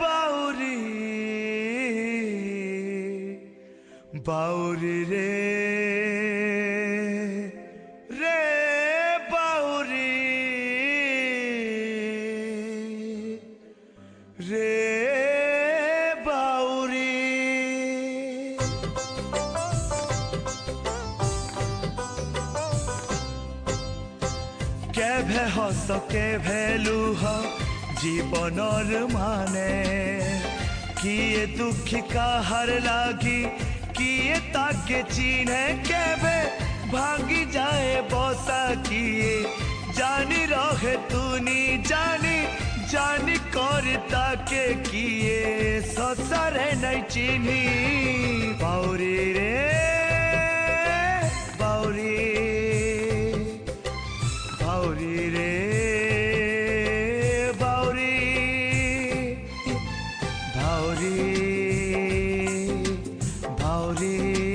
Speaker 17: बाउरी बाउरी रे बाउरी बाउरी केभे हस केभे लुह जीवनर माने किए दुखी काहार लागी किए ताके चिन्हे केबे भांगी जाए बसा किए जानी रहे तूनी जानी जानी कर ताके किए ससरे नहीं चिन्ही बाउरी रे बाउरी बाउरी रे भावरी भावरी